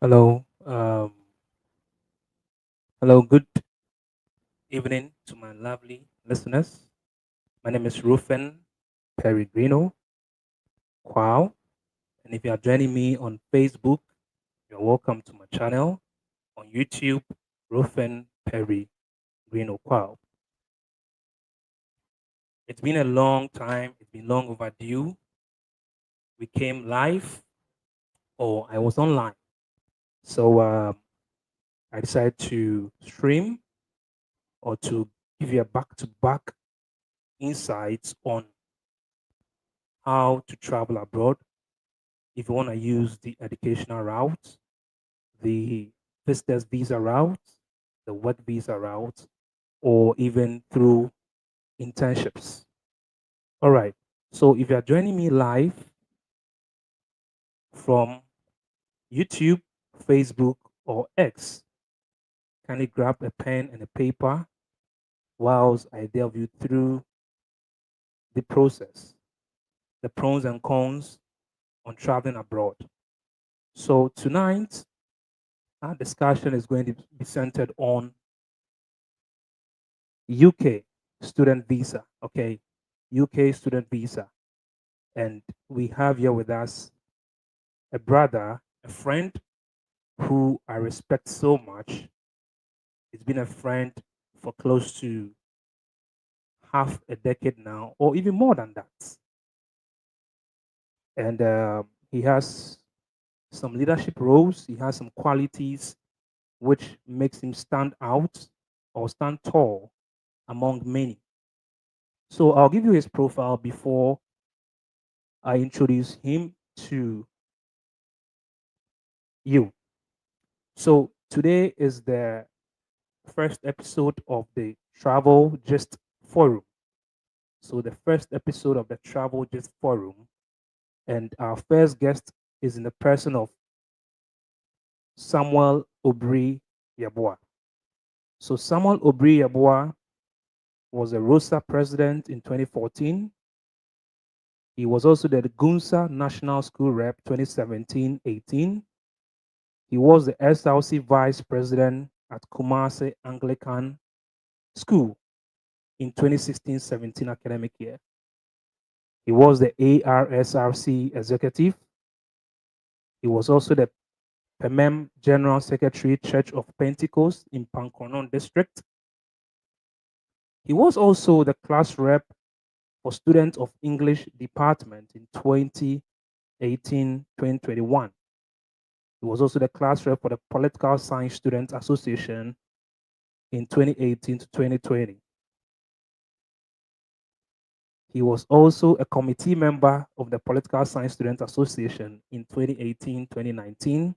Hello. Hello. Good evening to my lovely listeners. My name is Rufen Peregrino Quao. And if you are joining me on Facebook, you're welcome to my channel on YouTube, Rufen Peregrino Quao. It's been a long time. It's been long overdue. We came live, or I was online. So I decided to stream or to give you a back to back insights on how to travel abroad if you want to use the educational route, the visitors visa route, the work visa route, or even through internships. All right. So if you are joining me live from YouTube, Facebook, or X, kindly grab a pen and a paper whilst I delve you through the process, the pros and cons on traveling abroad. So tonight, our discussion is going to be centered on UK student visa. Okay, UK student visa. And we have here with us a brother, a friend who I respect so much. He's been a friend for close to half a decade now, or even more than that. And he has some leadership roles, he has some qualities which makes him stand out or stand tall among many. So I'll give you his profile before I introduce him to you. So today is the first episode of the Travel Gist Forum. So the first episode of the Travel Gist Forum, and our first guest is in the person of Samuel Obri Yabua. So Samuel Obri Yabua was a ROSA president in 2014. He was also the Gunsa National School Rep 2017-18. He was the SLC vice president at Kumasi Anglican School in 2016-17 academic year. He was the ARSRC executive. He was also the PEMEM General Secretary, Church of Pentecost in Pankonon District. He was also the class rep for Students of English Department in 2018-2021. He was also the class rep for the Political Science Students Association in 2018 to 2020. He was also a committee member of the Political Science Students Association in 2018-2019.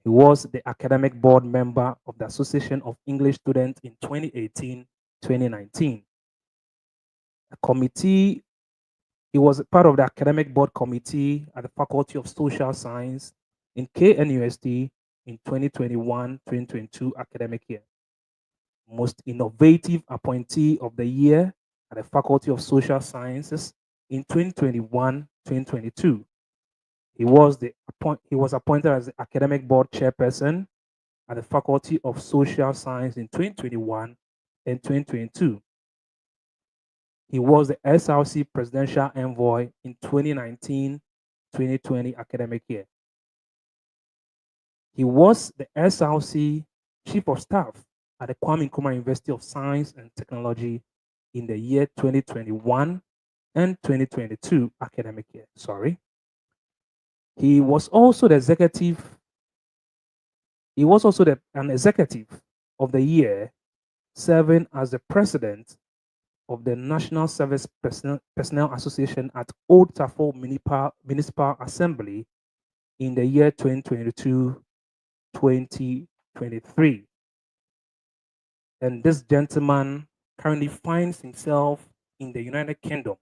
He was the academic board member of the Association of English Students in 2018-2019. A committee, he was part of the academic board committee at the Faculty of Social Science in KNUST in 2021-2022 academic year. Most innovative appointee of the year at the Faculty of Social Sciences in 2021-2022. He was appointed as the academic board chairperson at the Faculty of Social Science in 2021 and 2022. He was the SRC presidential envoy in 2019-2020 academic year. He was the SRC chief of staff at the Kwame Nkrumah University of Science and Technology in the year 2021 and 2022 academic year. Sorry. He was also the executive. He was also an executive of the year, serving as the president of the National Service Personnel Association at Old Tafo Municipal Assembly in the year 2022-2023. And this gentleman currently finds himself in the United Kingdom,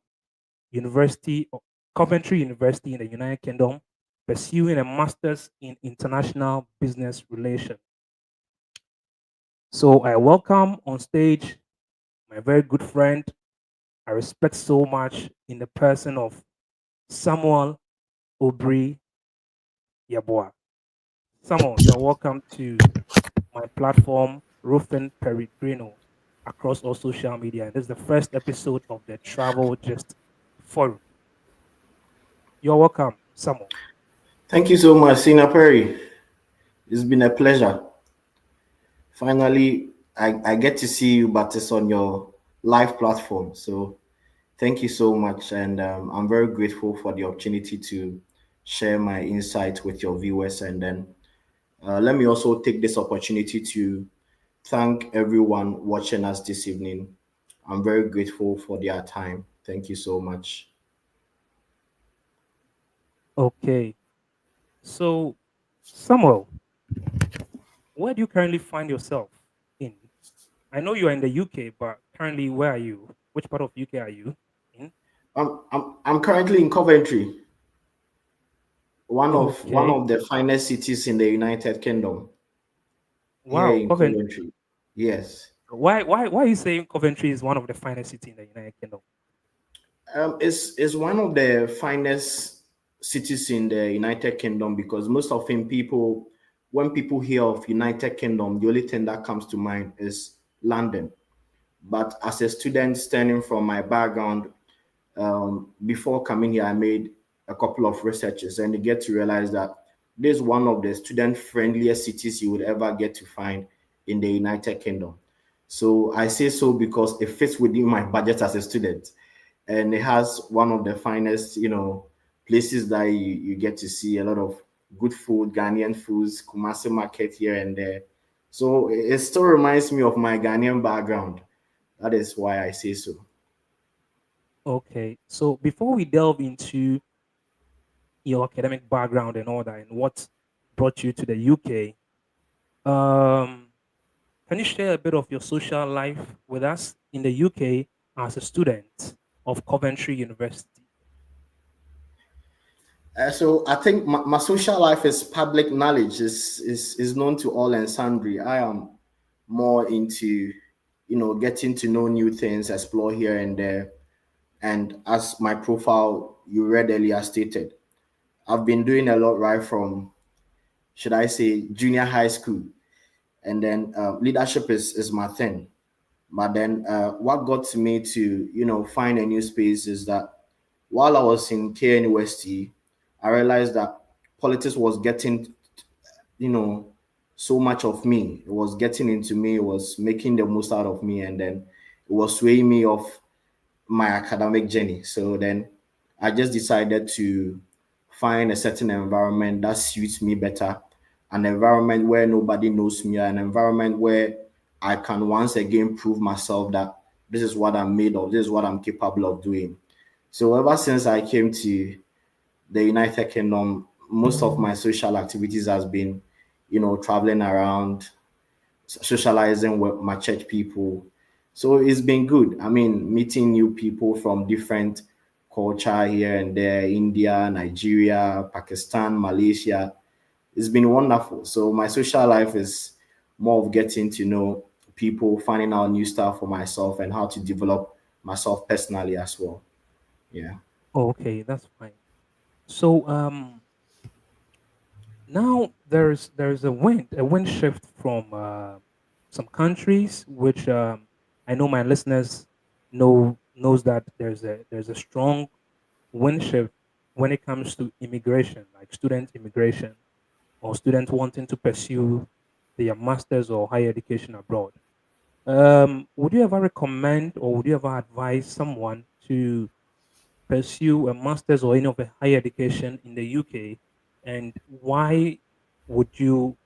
Coventry University in the United Kingdom, pursuing a master's in international business relations. So I welcome on stage my very good friend I respect so much in the person of Samuel Obri Yabua. Samuel, you're welcome to my platform, Rufin Peregrino, across all social media. And this is the first episode of the Travel Just Forum. You're welcome, Samuel. Thank you so much, Sina Perry. It's been a pleasure. Finally, I get to see you, but it's on your live platform. So thank you so much. And I'm very grateful for the opportunity to share my insights with your viewers. And then let me also take this opportunity to thank everyone watching us this evening. I'm very grateful for their time. Thank you so much. Okay. So, Samuel, where do you currently find yourself in? I know you are in the UK, but currently, where are you? Which part of UK are you in? I'm currently in Coventry, one Okay. of the finest cities in the United Kingdom, here Wow, in Coventry. Coventry. Yes. Why are you saying Coventry is one of the finest cities in the United Kingdom? It's one of the finest cities in the United Kingdom because most often people, when people hear of United Kingdom, the only thing that comes to mind is London. But as a student, stemming from my background, before coming here, I made a couple of researches, and you get to realize that this is one of the student-friendliest cities you would ever get to find in the United Kingdom. So I say so because it fits within my budget as a student, and it has one of the finest, places that you get to see a lot of good food, Ghanaian foods, Kumasi market here and there. So it still reminds me of my Ghanaian background. That is why I say so. Okay. So before we delve into your academic background and all that, and what brought you to the UK, um, can you share a bit of your social life with us in the UK as a student of Coventry University? So I think my social life is public knowledge, is known to all and sundry. I am more into, getting to know new things, explore here and there. And as my profile you read earlier stated, I've been doing a lot right from, should I say, junior high school. And then leadership is my thing. But then what got me to, find a new space is that while I was in K University, I realized that politics was getting, you know, so much of me. It was getting into me, it was making the most out of me, and then it was swaying me off my academic journey. So then I just decided to find a certain environment that suits me better, an environment where nobody knows me, an environment where I can once again prove myself that this is what I'm made of, this is what I'm capable of doing. So ever since I came to the United Kingdom, most of my social activities has been, traveling around, socializing with my church people. So it's been good. I mean, meeting new people from different culture here and there, India, Nigeria, Pakistan, Malaysia. It's been wonderful. So my social life is more of getting to know people, finding out new stuff for myself and how to develop myself personally as well. Yeah. Okay, that's fine. So now there's a wind shift from some countries, which I know my listeners knows that there's a strong wind shift when it comes to immigration, like student immigration or students wanting to pursue their masters or higher education abroad. Would you ever recommend or would you ever advise someone to pursue a master's or any of a higher education in the UK, and why would you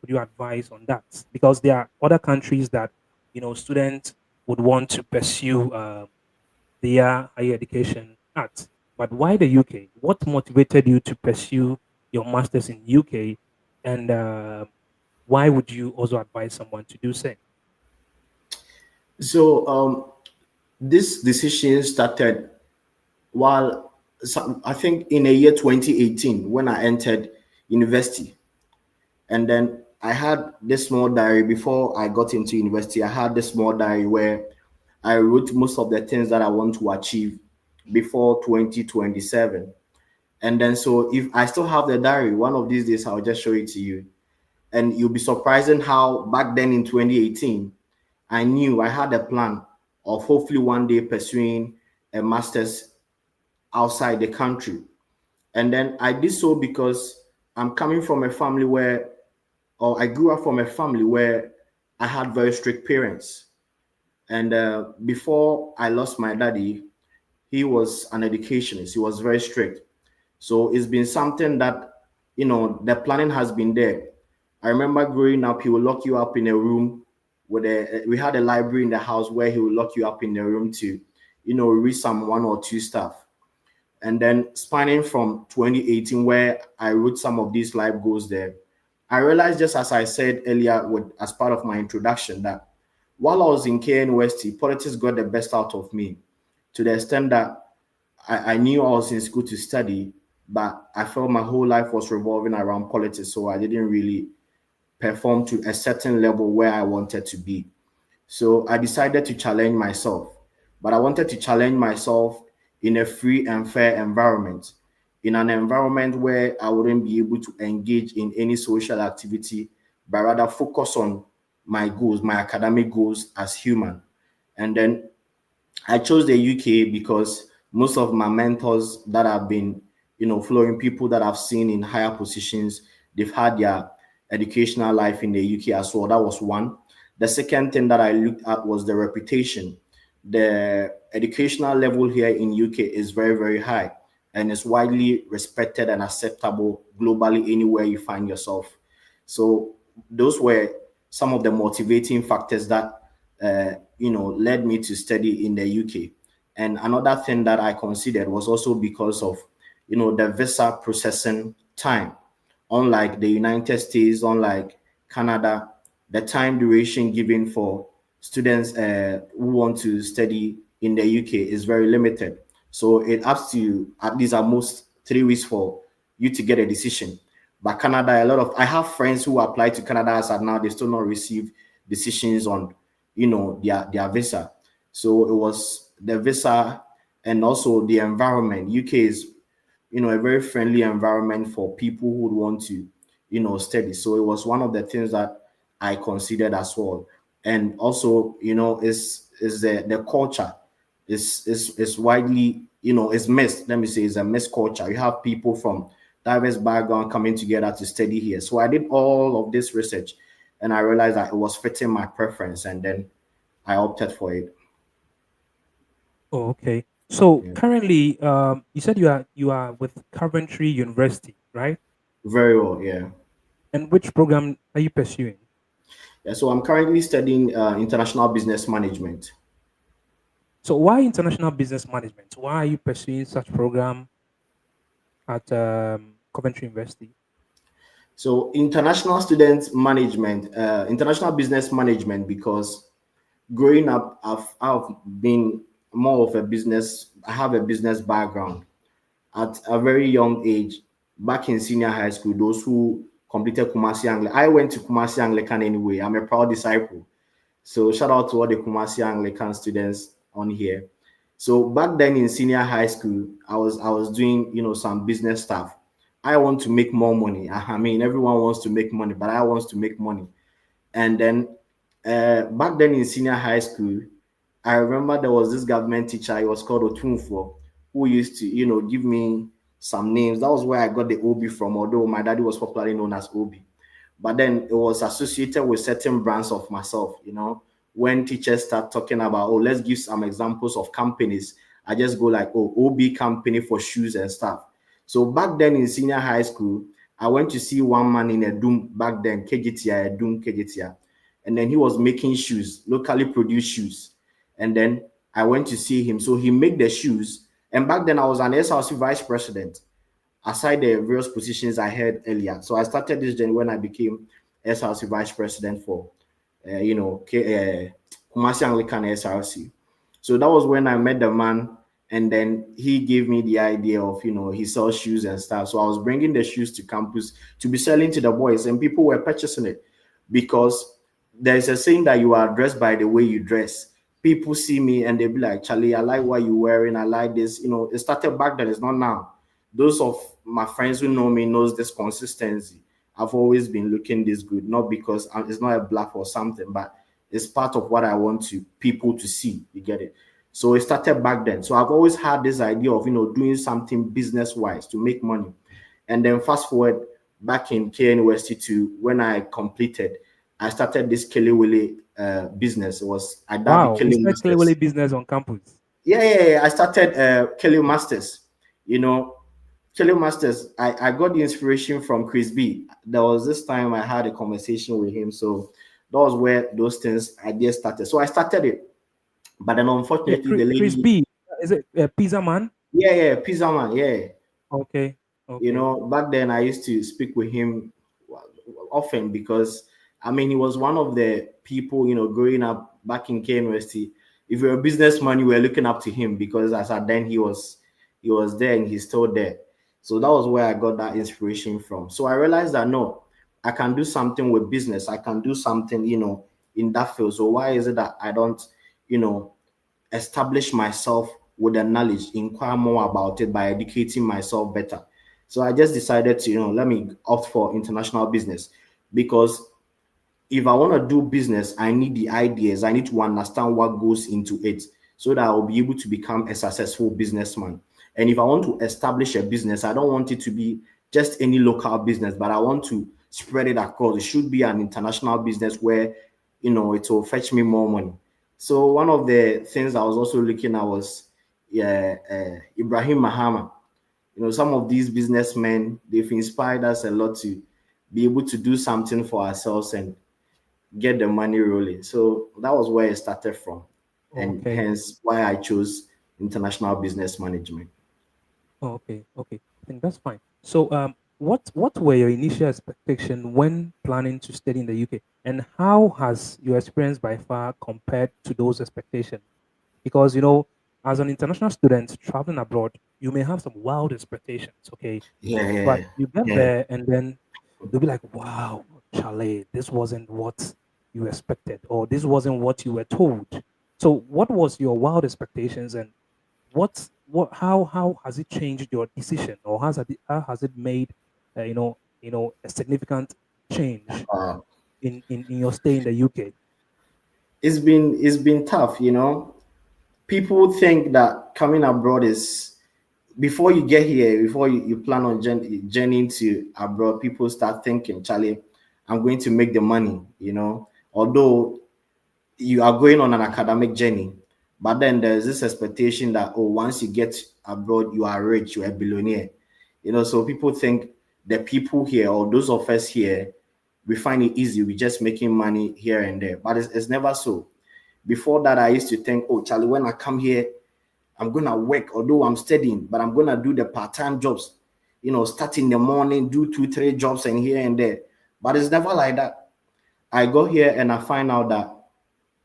advise on that? Because there are other countries that students would want to pursue their higher education at, but why the UK? What motivated you to pursue your master's in UK, and why would you also advise someone to do same? So this decision started while I think in a year 2018 when I entered university. And then I had this small diary before I got into university. I had this small diary where I wrote most of the things that I want to achieve before 2027. And then, so if I still have the diary, one of these days I'll just show it to you. And you'll be surprised in how back then in 2018, I knew I had a plan of hopefully one day pursuing a master's outside the country. And then I did so because I'm coming from a family where, or I grew up from a family where I had very strict parents. And before I lost my daddy, he was an educationist. He was very strict. So it's been something that, the planning has been there. I remember growing up, he would lock you up in a room we had a library in the house where he would lock you up in the room to, read some one or two stuff. And then spanning from 2018, where I wrote some of these life goals there, I realized, just as I said earlier, as part of my introduction, that while I was in KNUST, politics got the best out of me to the extent that I knew I was in school to study, but I felt my whole life was revolving around politics. So I didn't really perform to a certain level where I wanted to be. So I decided to challenge myself, but I wanted to challenge myself in a free and fair environment, in an environment where I wouldn't be able to engage in any social activity, but rather focus on my goals, my academic goals as human. And then I chose the UK because most of my mentors that have been, following people that I've seen in higher positions, they've had their educational life in the UK as well. That was one. The second thing that I looked at was the reputation. The educational level here in UK is very, very high and is widely respected and acceptable globally anywhere you find yourself. So those were some of the motivating factors that led me to study in the UK. And another thing that I considered was also because of the visa processing time. Unlike the United States, unlike Canada, the time duration given for students who want to study in the UK is very limited. So it has to at least at most 3 weeks for you to get a decision. But Canada, I have friends who applied to Canada as at now, they still not receive decisions on, their visa. So it was the visa and also the environment. UK is, a very friendly environment for people who would want to, study. So it was one of the things that I considered as well. And also, is the culture is widely, is mixed. Let me say, it's a mixed culture. You have people from diverse background coming together to study here. So I did all of this research and I realized that it was fitting my preference, and then I opted for it. Oh, okay. So Yeah. currently, you said you are with Coventry University, right? Very well, yeah. And which program are you pursuing? Yeah, so I'm currently studying international business management. So why international business management? Why are you pursuing such program at Coventry University? So international student management, international business management, because growing up, I've been more of a business. I have a business background at a very young age. Back in senior high school, those who completed Kumasi Anglican, I went to Kumasi Anglican anyway. I'm a proud disciple. So shout out to all the Kumasi Anglican students on here. So back then in senior high school, I was doing some business stuff. I want to make more money. I mean, everyone wants to make money, but I want to make money. And then back then in senior high school, I remember there was this government teacher. He was called Otunfo, who used to give me some names. That was where I got the Obi from. Although my daddy was popularly known as Obi, but then it was associated with certain brands of myself. When teachers start talking about, oh, let's give some examples of companies, I just go like, oh, OB company for shoes and stuff. So back then in senior high school, I went to see one man in a Doom back then, KGTI, a Doom KGTI, and then he was making shoes, locally produced shoes. And then I went to see him. So he made the shoes. And back then I was an SLC vice president, aside the various positions I had earlier. So I started this journey when I became SRC vice president for, Kumasi Anglican SRC. So that was when I met the man, and then he gave me the idea of, he sells shoes and stuff. So I was bringing the shoes to campus to be selling to the boys, and people were purchasing it because there's a saying that you are dressed by the way you dress. People see me and they be like, Charlie, I like what you're wearing. I like this. It started back then, it's not now. those of my friends who know me knows this consistency. I've always been looking this good, not because it's not a bluff or something, but it's part of what I want to people to see. You get it? So it started back then. So I've always had this idea of doing something business wise to make money. And then fast forward back in K University to when I completed, I started this Kelly business. It was I dubbed it Wow, you Kelly started Masters. Clearly business on campus. Yeah. I started Kelly Masters. You know, Kelly Masters. I got the inspiration from Chris B. There was this time I had a conversation with him, so that was where those things ideas started. So I started it, but then Yeah, unfortunately the Chris lady, B. Is it Pizza Man? Pizza Man, yeah. Okay, okay, Back then I used to speak with him often because I mean he was one of the people, growing up back in K University. If you're a businessman, you were looking up to him because as at then he was there and he's still there. So that was where I got that inspiration from. So I realized that no, I can do something with business. I can do something, in that field. So why is it that I don't, you know, establish myself with the knowledge, inquire more about it by educating myself better. So I just decided to, let me opt for international business because if I want to do business, I need the ideas. I need to understand what goes into it so that I'll be able to become a successful businessman. And if I want to establish a business, I don't want it to be just any local business, but I want to spread it across. It should be an international business where, it will fetch me more money. So one of the things I was also looking at was Ibrahim Mahama. Some of these businessmen, they've inspired us a lot to be able to do something for ourselves and get the money rolling. So that was where it started from, and okay, hence why I chose international business management. okay. I think that's fine. So, what were your initial expectations when planning to study in the UK, and how has your experience by far compared to those expectations? Because as an international student traveling abroad, you may have some wild expectations. Okay, Yeah, but yeah, you get yeah. there and then you'll be like, wow, Charlie, this wasn't what you expected, or this wasn't what you were told. So, what was your wild expectations, and how has it changed your decision, or how has it made a significant change Uh, in your stay in the UK? it's been tough. People think that coming abroad is before you get here, before you plan on journeying to abroad, people start thinking, Charlie, I'm going to make the money. Although you are going on an academic journey, but then there's this expectation that once you get abroad, you are rich, you're a billionaire. So people think the people here or those of us here, we find it easy. We're just making money here and there, but it's never so. Before that, I used to think, oh, Charlie, when I come here, I'm gonna work, although I'm studying, but I'm gonna do the part-time jobs. Start in the morning, do 2, 3 jobs and here and there. But it's never like that. I go here and I find out that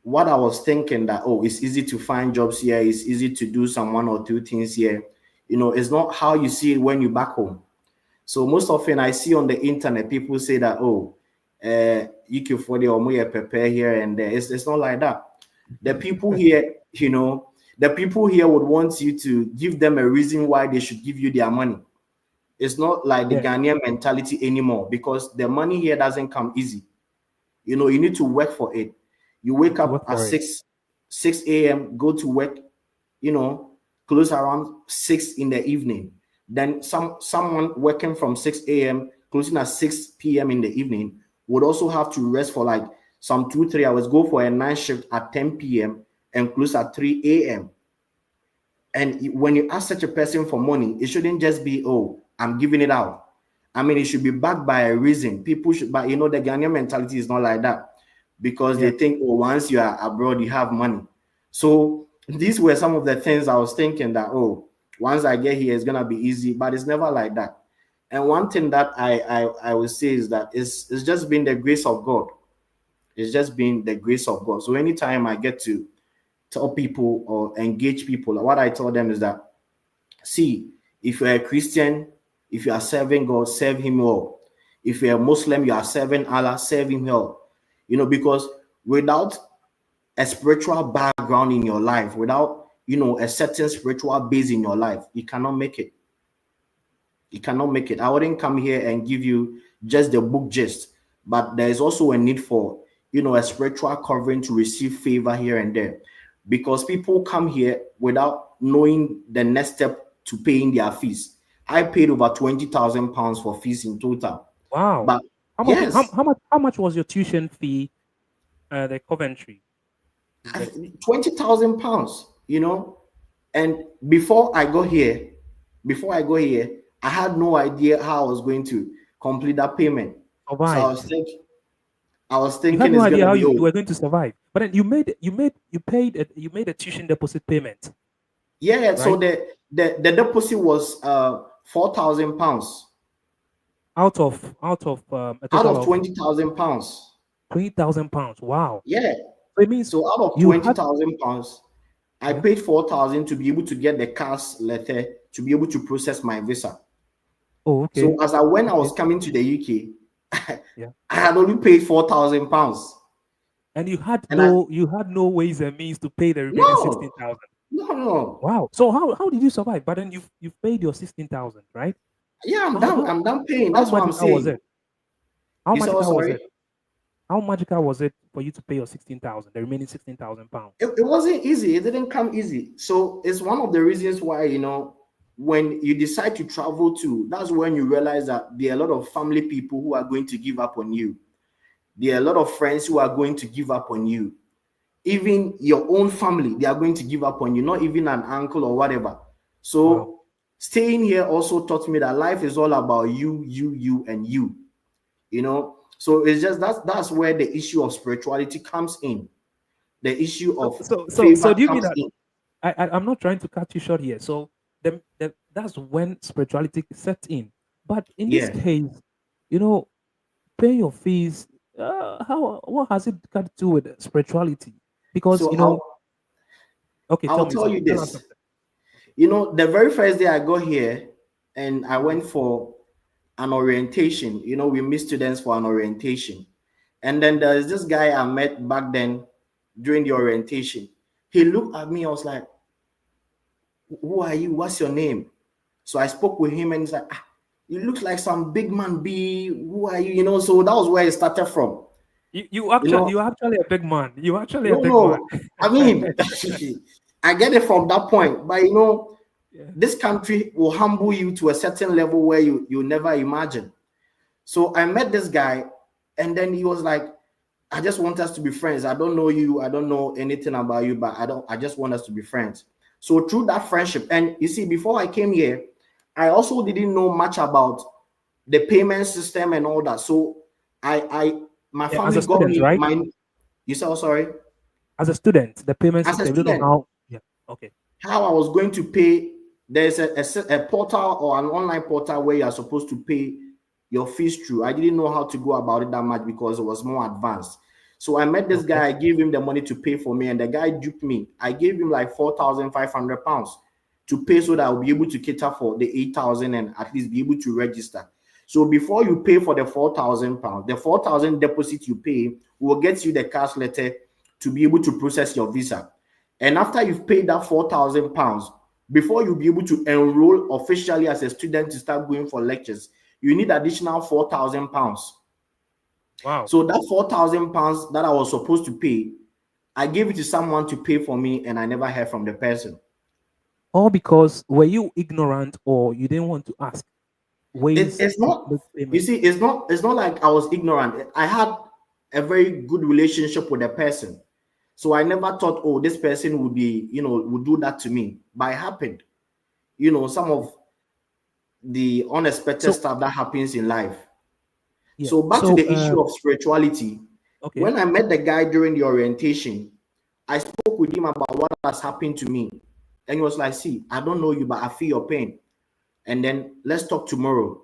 what I was thinking that it's easy to find jobs here, it's easy to do some 1 or 2 things here. It's not how you see it when you're back home. So most often I see on the internet people say that you can for the omoye prepare here and there. It's not like that. The people here, the people here would want you to give them a reason why they should give you their money. It's not like the Yeah, Ghanaian mentality anymore because the money here doesn't come easy. You need to work for it. You you wake need to up work at for it. 6 a.m., go to work, you know, close around 6 in the evening. Then someone working from 6 a.m., closing at 6 p.m. in the evening would also have to rest for like some 2, 3 hours, go for a night shift at 10 p.m. and close at 3 a.m. And when you ask such a person for money, it shouldn't just be, I'm giving it out. I mean, it should be backed by a reason. People should, but the Ghanaian mentality is not like that because they Yeah, think, once you are abroad, you have money. So these were some of the things I was thinking that, once I get here, it's gonna be easy, but it's never like that. And one thing that I would say is that it's just been the grace of God. It's just been the grace of God. So anytime I get to tell people or engage people, what I tell them is that, see, if you're a Christian, if you are serving God, serve Him well. If you're a Muslim, you are serving Allah, serve Him well. Because without a spiritual background in your life, without a certain spiritual base in your life, you cannot make it. You cannot make it. I wouldn't come here and give you just the book gist, but there is also a need for, a spiritual covering to receive favor here and there, because people come here without knowing the next step to paying their fees. I paid over £20,000 for fees in total. Wow. But yes, How much was your tuition fee? The Coventry. £20,000. And before I go here, I had no idea how I was going to complete that payment. Survive. So I was thinking you had no it's idea gonna how be you were going to survive. But then you made a tuition deposit payment. Yeah. Right? So the deposit was £4,000 out of a total of £20,000. £20,000. Wow. Yeah. So it means So out of £20,000, I paid £4,000 to be able to get the CAS letter to be able to process my visa. Oh, okay. So I was coming to the UK, yeah, I had only paid £4,000. And you had no ways and means to pay the remaining 16,000. No. Wow. So how did you survive? But then you've paid your 16,000, right? Yeah, I'm done paying. That's what I'm saying. Was it? How magical was it? How magical was it for you to pay your 16,000, the remaining £16,000? It wasn't easy. It didn't come easy. So it's one of the reasons why, when you decide to travel to, that's when you realize that there are a lot of family people who are going to give up on you. There are a lot of friends who are going to give up on you. Even your own family, they are going to give up on you, not even an uncle or whatever. So staying here also taught me that life is all about you, and you. So it's just that's where the issue of spirituality comes in. The issue of so do you mean that I'm not trying to cut you short here? So that's when spirituality set in. But in this case, pay your fees. What has it got to do with spirituality? Because I'll tell you this. The very first day I got here and I went for an orientation. We meet students for an orientation. And then there's this guy I met back then during the orientation. He looked at me, I was like, who are you? What's your name? So I spoke with him and he's like, you look like some big man B. Who are you? So that was where it started from. You're actually a big man. You actually a big man. I mean, I get it from that point. But this country will humble you to a certain level where you never imagine. So I met this guy, and then he was like, I just want us to be friends. I don't know you. I don't know anything about you, but I just want us to be friends. So through that friendship, and you see, before I came here, I also didn't know much about the payment system and all that. So my family got student, me right? You said, sorry? As a student, the payment system, you don't know how I was going to pay. There's a portal or an online portal where you are supposed to pay your fees through. I didn't know how to go about it that much because it was more advanced. So I met this guy, I gave him the money to pay for me, and the guy duped me. I gave him like £4,500 to pay so that I'll be able to cater for the 8,000 and at least be able to register. So before you pay for the £4,000, the 4,000 deposit you pay will get you the cash letter to be able to process your visa. And after you've paid that £4,000, before you'll be able to enroll officially as a student to start going for lectures, you need additional £4,000. Wow. So that £4,000 that I was supposed to pay, I gave it to someone to pay for me, and I never heard from the person. All because were you ignorant or you didn't want to ask? It's not. You see, it's not like I was ignorant. I had a very good relationship with the person, so I never thought, oh, this person would be, would do that to me. But it happened. Some of the unexpected stuff that happens in life. Yeah. So back to the issue of spirituality. Okay. When I met the guy during the orientation, I spoke with him about what has happened to me. And he was like, see, I don't know you, but I feel your pain. And then let's talk tomorrow.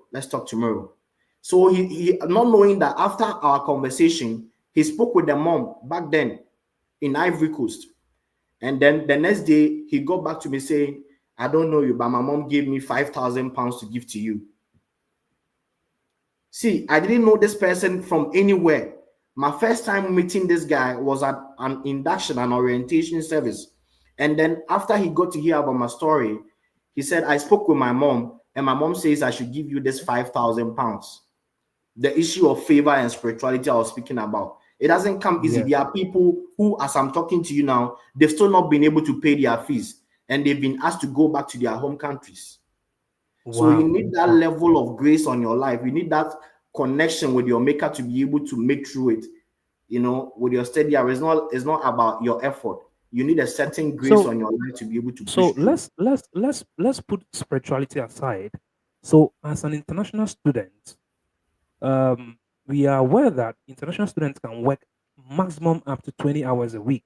So he not knowing that after our conversation, he spoke with the mom back then in Ivory Coast. And then the next day, he got back to me saying, I don't know you, but my mom gave me £5,000 to give to you. See, I didn't know this person from anywhere. My first time meeting this guy was at an induction, an orientation service. And then after he got to hear about my story, he said, I spoke with my mom and my mom says I should give you this 5,000 pounds. The issue of favor and spirituality I was speaking about. It doesn't come easy. Yeah. There are people who, as I'm talking to you now, they've still not been able to pay their fees and they've been asked to go back to their home countries. So you Wow. need that level of grace on your life. You need that connection with your maker to be able to make through it. You know, with your steady hour, it's not about your effort. You need a certain grace So on your life to be able to so push through. let's put spirituality aside. So as an international student, um, we are aware that international students can work maximum up to 20 hours a week.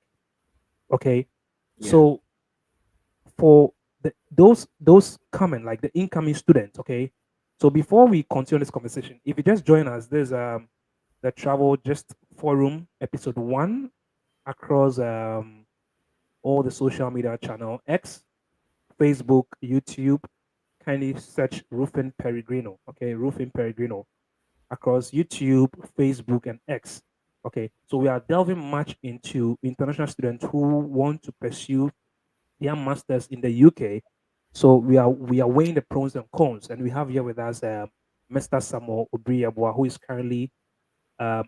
Okay. Yeah. So for those coming, like the incoming students, okay. So before we continue this conversation, if you just join us, there's the Travel Just Forum episode 1 across all the social media channel X, Facebook, YouTube. Kindly search Roofing Peregrino. Okay, Roofing Peregrino across YouTube, Facebook, and X. Okay, so we are delving much into international students who want to pursue their masters in the UK. So we are weighing the pros and cons, and we have here with us Mr. Samuel Obriabwa, who is currently an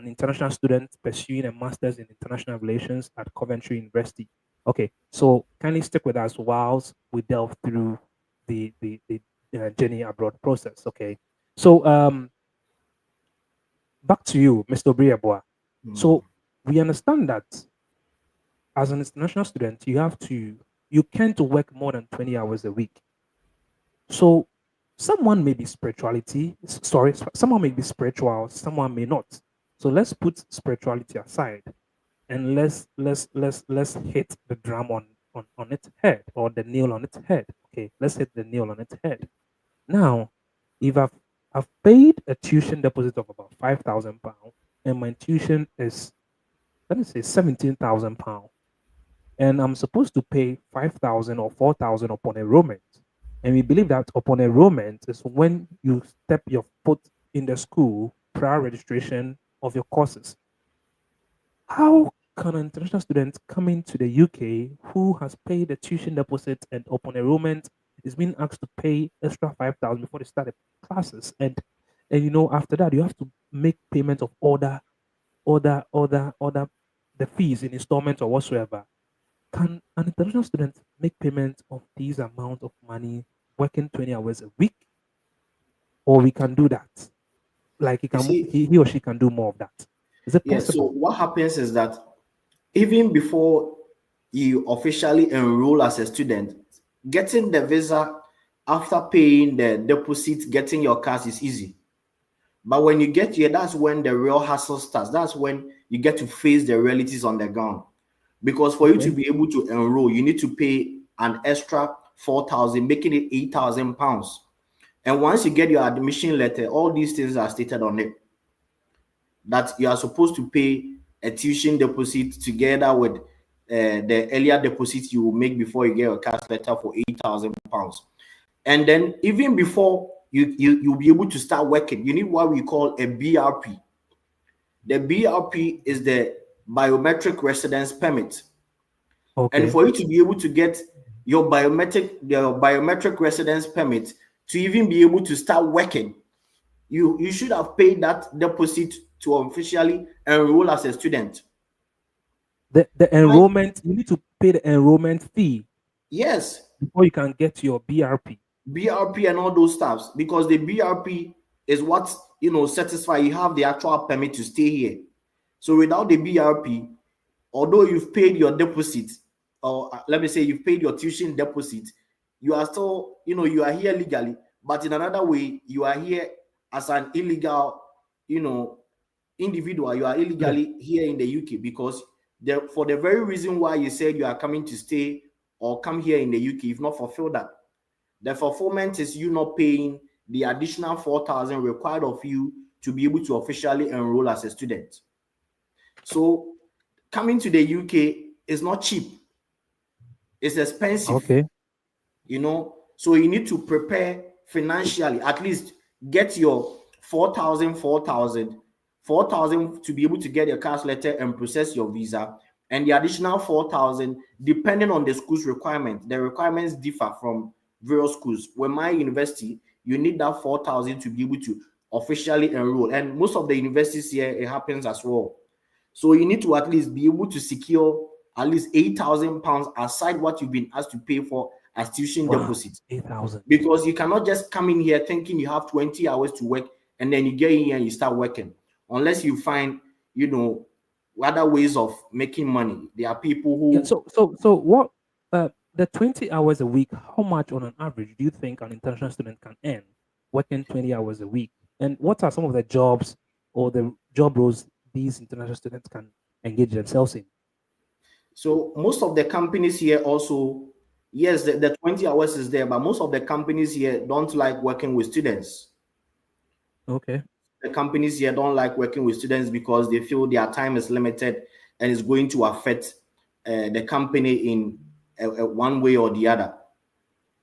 international student pursuing a master's in international relations at Coventry University. Okay, so kindly stick with us whilst we delve through the journey abroad process. Okay, so back to you, Mr. Obriabwa. Mm. So we understand that as an international student, you can't work more than 20 hours a week. So someone may be someone may be spiritual, someone may not. So let's put spirituality aside and let's hit the drum on its head, or the nail on its head. Okay, let's hit the nail on its head. Now, if I've paid a tuition deposit of about £5,000 and my tuition is, let me say, £17,000, and I'm supposed to pay 5,000 or 4,000 upon enrollment. And we believe that upon enrollment is when you step your foot in the school prior registration of your courses. How can an international student coming to the UK who has paid the tuition deposit and upon enrollment is being asked to pay extra 5,000 before they start the classes, and after that you have to make payment of other the fees in installments or whatsoever? Can an international student make payment of these amount of money working 20 hours a week? Or we can do that? Like You see, he or she can do more of that. Is it yeah. So possible? what happens is that even before you officially enroll as a student, getting the visa after paying the deposit, getting your card is easy. But when you get here, that's when the real hassle starts. That's when you get to face the realities on the ground. Because for you to Okay. be able to enroll, you need to pay an extra 4,000, making it 8,000 pounds. And once you get your admission letter, all these things are stated on it, that you are supposed to pay a tuition deposit together with the earlier deposit you will make before you get your cash letter for 8,000 pounds. And then even before you'll be able to start working, you need what we call a BRP. The BRP is the biometric residence permit. And Okay. for you to be able to get your biometric residence permit to even be able to start working, you should have paid that deposit to officially enroll as a student. The Right? enrollment, you need to pay the enrollment fee Yes, before you can get your BRP. BRP and all those stuffs, because the BRP is what satisfy you have the actual permit to stay here. So without the BRP, although you've paid your deposit, or let me say you've paid your tuition deposit, you are still, you are here legally, but in another way, you are here as an illegal, individual. You are Student. illegally here in the UK because for the very reason why you said you are coming to stay or come here in the UK, you've not fulfilled that. The fulfillment is you not paying the additional 4,000 required of you to be able to officially enroll as a student. So coming to the UK is not cheap. It's expensive, Okay. So you need to prepare financially, at least get your 4,000 to be able to get your cash letter and process your visa, and the additional 4,000 depending on the school's requirement. The requirements differ from various schools. When my university, you need that 4,000 to be able to officially enroll. And most of the universities here, it happens as well. So you need to at least be able to secure at least 8,000 pounds aside what you've been asked to pay for as tuition deposit. 8,000. Because you cannot just come in here thinking you have 20 hours to work and then you get in here and you start working. Unless you find, other ways of making money. There are people who. Yeah. So what? The 20 hours a week. How much on an average do you think an international student can earn working 20 hours a week? And what are some of the jobs or the job roles these international students can engage themselves in? So most of the companies here also, yes, the 20 hours is there, but most of the companies here don't like working with students. Okay. The companies here don't like working with students because they feel their time is limited and it's going to affect the company in one way or the other.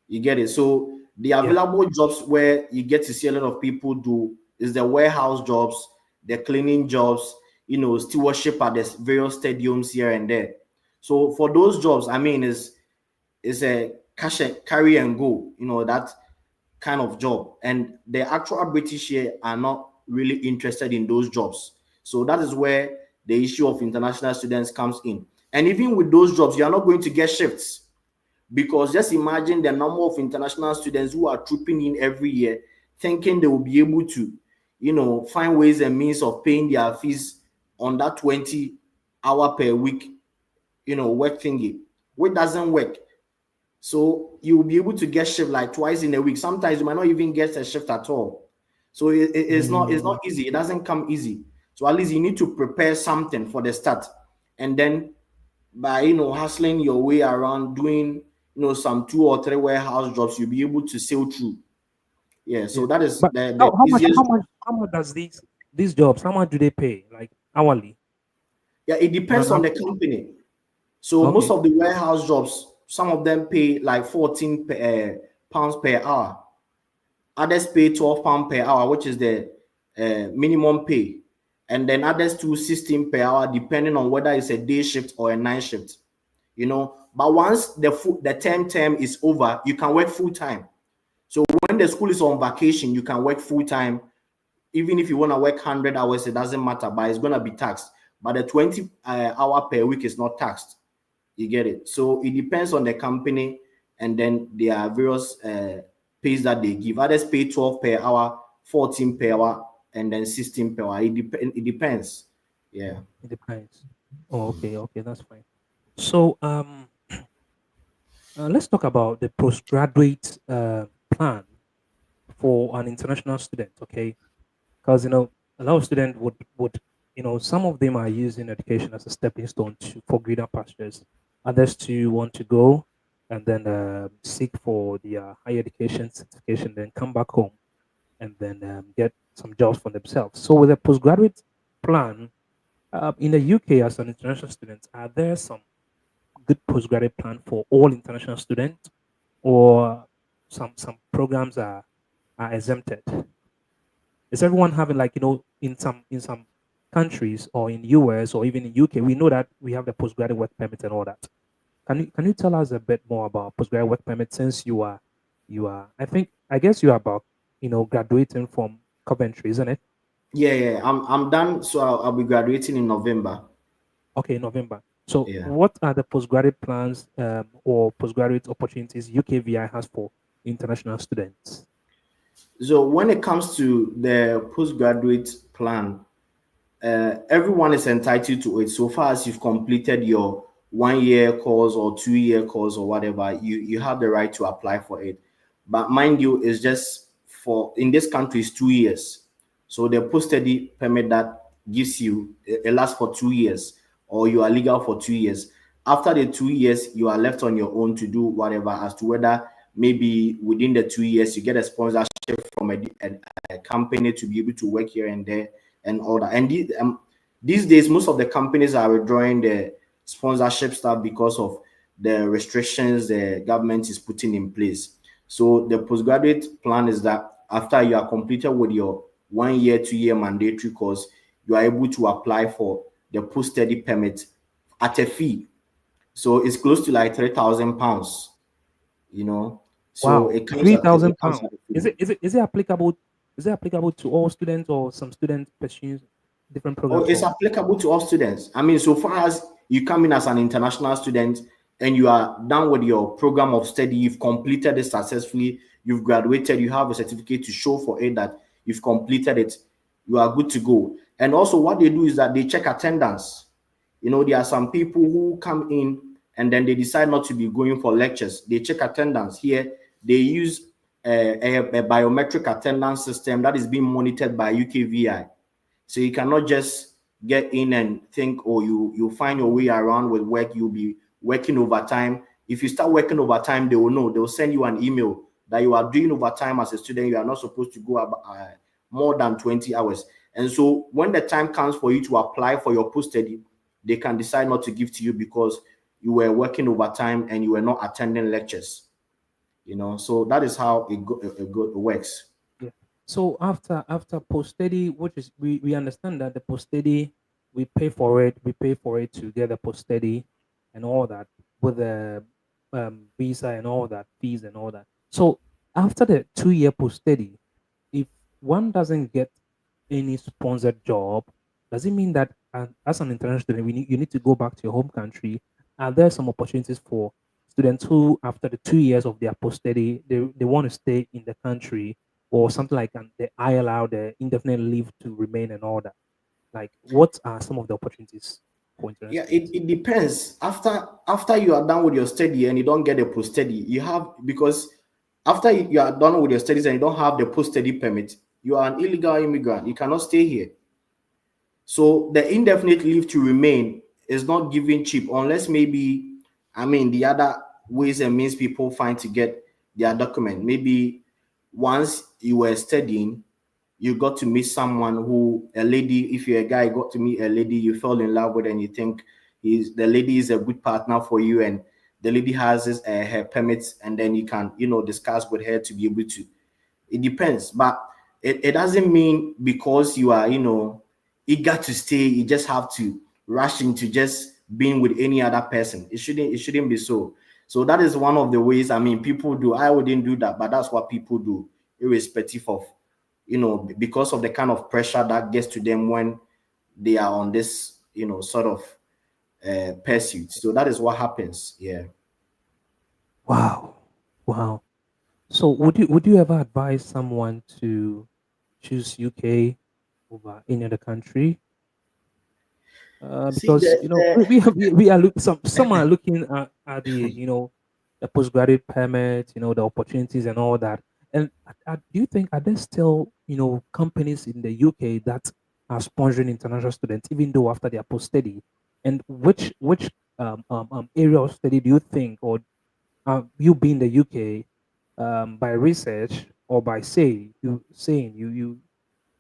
You get it? So the available jobs where you get to see a lot of people do is the warehouse jobs, the cleaning jobs, stewardship at the various stadiums here and there. So for those jobs, I mean, is a carry and go, that kind of job. And the actual British here are not really interested in those jobs. So that is where the issue of international students comes in. And even with those jobs, you are not going to get shifts. Because just imagine the number of international students who are trooping in every year, thinking they will be able to, find ways and means of paying their fees on that 20-hour per week, work thingy, which doesn't work. So you will be able to get shift like twice in a week. Sometimes you might not even get a shift at all. So it's not easy. It doesn't come easy. So at least you need to prepare something for the start, and then by hustling your way around doing some 2 or 3 warehouse jobs, you'll be able to sail through. Yeah, so that is But the how much easiest. how much does these jobs, how much do they pay? Like hourly? Yeah, it depends on the company. So most of the warehouse jobs, some of them pay like 14 pounds per hour. Others pay 12 pounds per hour, which is the minimum pay. And then others do 16 per hour, depending on whether it's a day shift or a night shift. But once the term is over, you can work full time. So when the school is on vacation, you can work full time. Even if you want to work 100 hours, it doesn't matter, but it's going to be taxed. But the 20 hour per week is not taxed. You get it? So it depends on the company, and then there are various pays that they give. Others pay 12 per hour, 14 per hour, and then 16 per hour. It depends. Yeah. It depends. Oh, okay, that's fine. So let's talk about the postgraduate plan for an international student, okay? Because a lot of students would some of them are using education as a stepping stone for greener pastures. Others to want to go and then seek for the higher education certification, then come back home and then get some jobs for themselves. So with a postgraduate plan in the UK as an international student, are there some good postgraduate plan for all international students, or some programs are exempted? Is everyone having, like, in some countries or in US or even in UK, we know that we have the postgraduate work permit and all that. Can you tell us a bit more about postgraduate work permit, since you are I guess you are about graduating from Coventry, isn't it? Yeah. I'm done, so I'll be graduating in November. Okay, November. So Yeah. what are the postgraduate plans or postgraduate opportunities UKVI has for international students? So when it comes to the postgraduate plan, everyone is entitled to it so far as you've completed your 1 year course or 2 year course or whatever. You have the right to apply for it. But mind you, it's just for, in this country, it's 2 years. So the post study permit that gives you, it lasts for 2 years, or you are legal for 2 years. After the 2 years, you are left on your own to do whatever, as to whether maybe within the 2 years you get a sponsorship from a company to be able to work here and there and all that. And these days, most of the companies are withdrawing the sponsorship stuff because of the restrictions the government is putting in place. So the postgraduate plan is that after you are completed with your 1 year, 2 year mandatory course, you are able to apply for the post-study permit at a fee. So it's close to like £3,000, you know. So Wow, it comes three at thousand it comes pounds. at a fee. Is it applicable? Is it applicable to all students, or some students pursue different Oh, programs? it's Or applicable to all students. I mean, so far as you come in as an international student and you are done with your program of study, you've completed it successfully, you've graduated, you have a certificate to show for it that you've completed it, you are good to go. And also, what they do is that they check attendance. You know, there are some people who come in and then they decide not to be going for lectures. They check attendance. Here, they use a biometric attendance system that is being monitored by UKVI. So you cannot just get in and think, oh, you find your way around with work. You'll be working overtime. If you start working overtime, they will know. They will send you an email that you are doing overtime as a student. You are not supposed to go more than 20 hours. And so when the time comes for you to apply for your post study, they can decide not to give to you because you were working overtime and you were not attending lectures. You know, so that is how it works. yeah. So after post study, which is we understand that the post study, we pay for it. We pay for it to get the post study and all that, with the visa and all that, fees and all that. So after the 2 year post study, if one doesn't get any sponsored job, does it mean that, as an international student, you need to go back to your home country? Are there some opportunities for students who, after the 2 years of their post study, they want to stay in the country, or something like the ILR, the indefinite leave to remain and all that? Like, what are some of the opportunities for international Yeah, students? it depends. After you are done with your study and you don't get a post study, you have because after you are done with your studies and you don't have the post study permit, you are an illegal immigrant. You cannot stay here. So the indefinite leave to remain is not given cheap unless maybe, I mean, the other ways and means people find to get their document. Maybe once you were studying, you got to meet someone who, a lady, if you're a guy, you got to meet a lady you fell in love with and you think the lady is a good partner for you, and the lady has her permits, and then you can, discuss with her to be able to. It depends, but it doesn't mean because you are, eager to stay, you just have to rush into just being with any other person. It shouldn't be so. So that is one of the ways, I mean, people do. I wouldn't do that, but that's what people do, irrespective of, because of the kind of pressure that gets to them when they are on this, sort of pursuit. So that is what happens. Yeah. Wow, wow. So would you ever advise someone to choose UK over any other country? See, Because we are some are looking at the, the postgraduate permit, the opportunities and all that. And do you think, are there still, companies in the UK that are sponsoring international students even though after their post study? And which area of study do you think, or you being in the UK, by research or by saying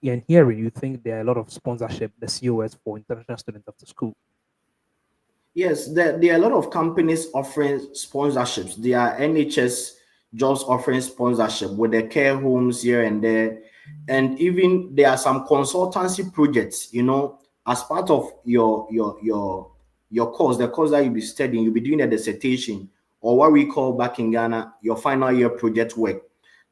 and hearing, you think there are a lot of sponsorship, the COS, for international students after school? Yes, there are a lot of companies offering sponsorships. There are NHS jobs offering sponsorship with the care homes here and there. And even there are some consultancy projects, as part of your course, the course that you'll be studying, you'll be doing a dissertation, or what we call back in Ghana, your final year project work.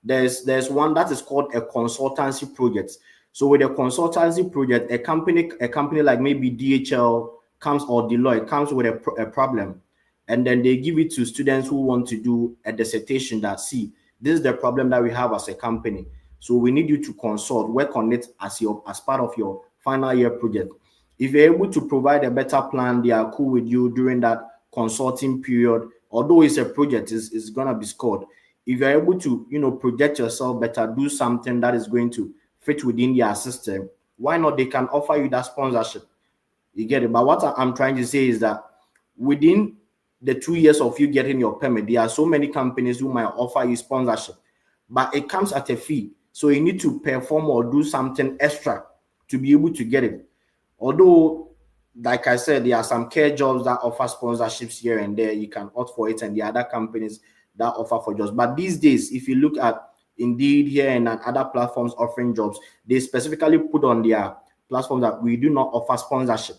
There's one that is called a consultancy project. So with a consultancy project, a company like maybe DHL comes, or Deloitte comes with a problem, and then they give it to students who want to do a dissertation that, see, this is the problem that we have as a company. So we need you to consult, work on it as part of your final year project. If you're able to provide a better plan, they are cool with you during that consulting period. Although it's a project, it's gonna be scored. If you're able to, project yourself better, do something that is going to fit within their system, why not? They can offer you that sponsorship. You get it? But what I'm trying to say is that within the 2 years of you getting your permit, there are so many companies who might offer you sponsorship, but it comes at a fee. So you need to perform or do something extra to be able to get it. Although, like I said, there are some care jobs that offer sponsorships here and there. You can opt for it, and the other companies that offer for jobs. But these days, if you look at Indeed here and other platforms offering jobs, they specifically put on their platform that we do not offer sponsorship,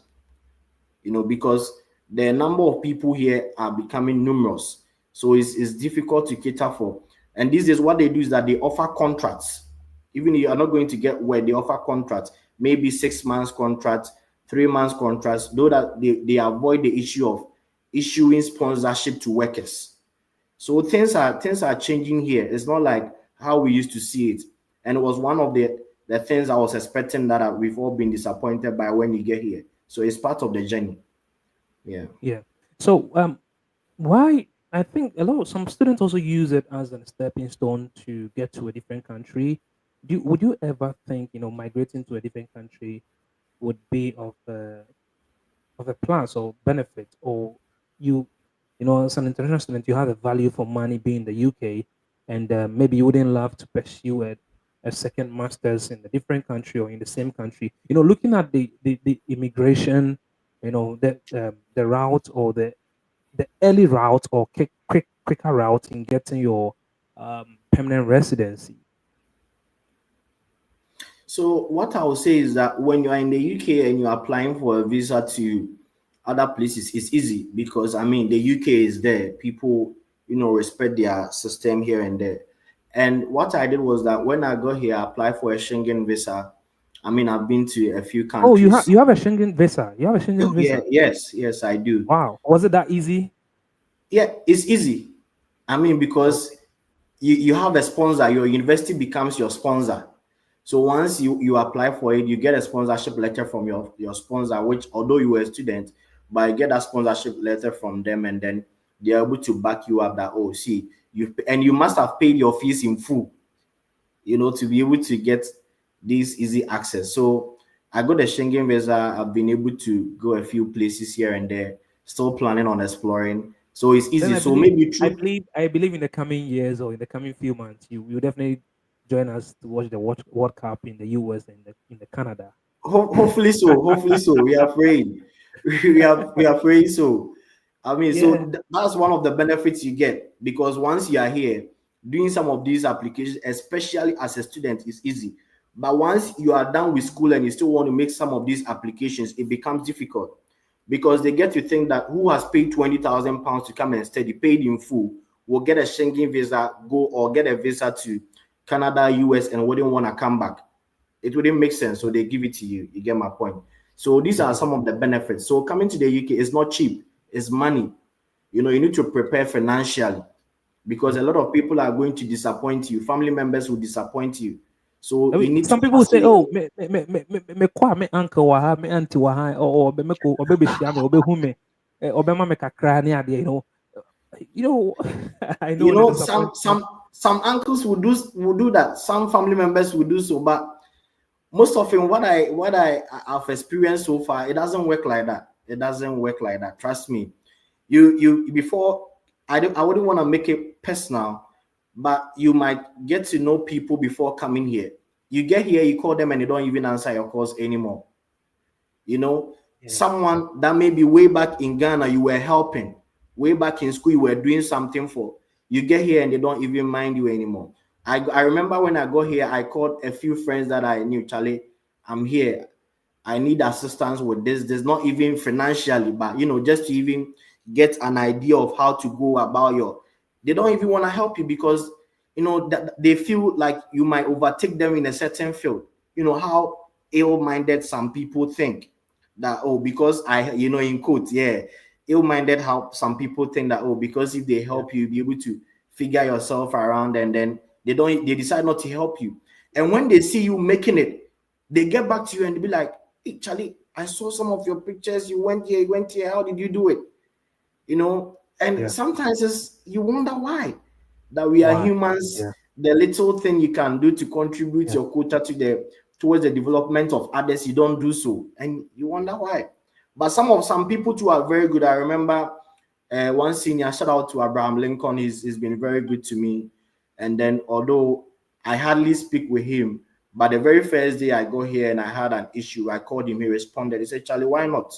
because the number of people here are becoming numerous. So it's difficult to cater for And these days, what they do is that they offer contracts. Even if you are not going to get where they offer contracts, maybe 6 months contracts, 3 months contracts, though that they avoid the issue of issuing sponsorship to workers. So things are changing here. It's not like how we used to see it. And it was one of the things I was expecting that we've all been disappointed by when you get here. So it's part of the journey. Yeah. Yeah. So why I think a lot of some students also use it as a stepping stone to get to a different country. Would you ever think, migrating to a different country would be of a plus or benefit, or you as an international student you have a value for money being in the UK, and maybe you wouldn't love to pursue a second master's in a different country or in the same country, looking at the immigration, the route, or the early route, or quicker route in getting your permanent residency. So what I would say is that when you are in the UK and you're applying for a visa to other places, it's easy because I mean the UK is there. People, respect their system here and there. And what I did was that when I got here, I applied for a Schengen visa. I mean, I've been to a few Oh, you have countries. you have a Schengen visa. You have a Schengen Oh, yeah, visa. yes, I do. Wow, was it that easy? Yeah, it's easy. I mean, because Okay. you have a sponsor, your university becomes your sponsor. So once you apply for it, you get a sponsorship letter from your sponsor, which although you were a student, but you get a sponsorship letter from them, and then they're able to back you up that, oh, see, you must have paid your fees in full, to be able to get this easy access. So I got a Schengen visa. I've been able to go a few places here and there, still planning on exploring. So it's Then easy. I So believe maybe I through believe I believe in the coming years or in the coming few months, you definitely join us to watch the World Cup in the US and in the Canada. hopefully so. Hopefully so. We are praying. We are praying so. I mean, so Yeah, that's one of the benefits you get because once you are here, doing some of these applications, especially as a student, is easy. But once you are done with school and you still want to make some of these applications, it becomes difficult because they get to think that who has paid £20,000 to come and study, paid in full, will get a Schengen visa, go or get a visa to Canada, US, and wouldn't want to come back. It wouldn't make sense, so they give it to you. You get my point. So these they are give it some to of the you. benefits. So coming to the UK is not cheap, it's money. You need to prepare financially because Yeah. a lot of people are going to disappoint you. Family members will disappoint you. I So you mean, need to some people say, hustle it. "Oh, me kwa me uncle wa ha, me auntie wa ha, or me ko, or be shia me, or be hume, or be mama kakra ni ade." You know, I know the Some disappointment. some uncles will do that. Some family members will do so, but most often what I have experienced so far, it doesn't work like that. It doesn't work like that. Trust me. You before I wouldn't want to make it personal, but you might get to know people before coming here. You get here, you call them, and they don't even answer your calls anymore. you know Yeah, Someone that maybe way back in Ghana you were helping, way back in school you were doing something for, you get here and they don't even mind you anymore. I remember when I got here, I called a few friends that I knew. Charlie, I'm here, I need assistance with this. There's not even financially, but just to even get an idea of how to go about they don't even want to help you because that they feel like you might overtake them in a certain field. How ill-minded some people think that, oh, because in quote, yeah, ill-minded, how some people think that, oh, because if they yeah, help you, you'll be able to figure yourself around, and then they decide not to help you. And when they see you making it, they get back to you and they be like, hey, Charlie, I saw some of your pictures. You went here. How did you do it? And yeah. sometimes you wonder why. That we are Why? humans. Yeah, The little thing you can do to contribute yeah, your quota towards the development of others, you don't do so, and you wonder why. But some people too are very good. I remember one senior. Shout out to Abraham Lincoln. He's been very good to me. And then although I hardly speak with him, but the very first day I got here and I had an issue, I called him. He responded. He said, "Charlie, why not?"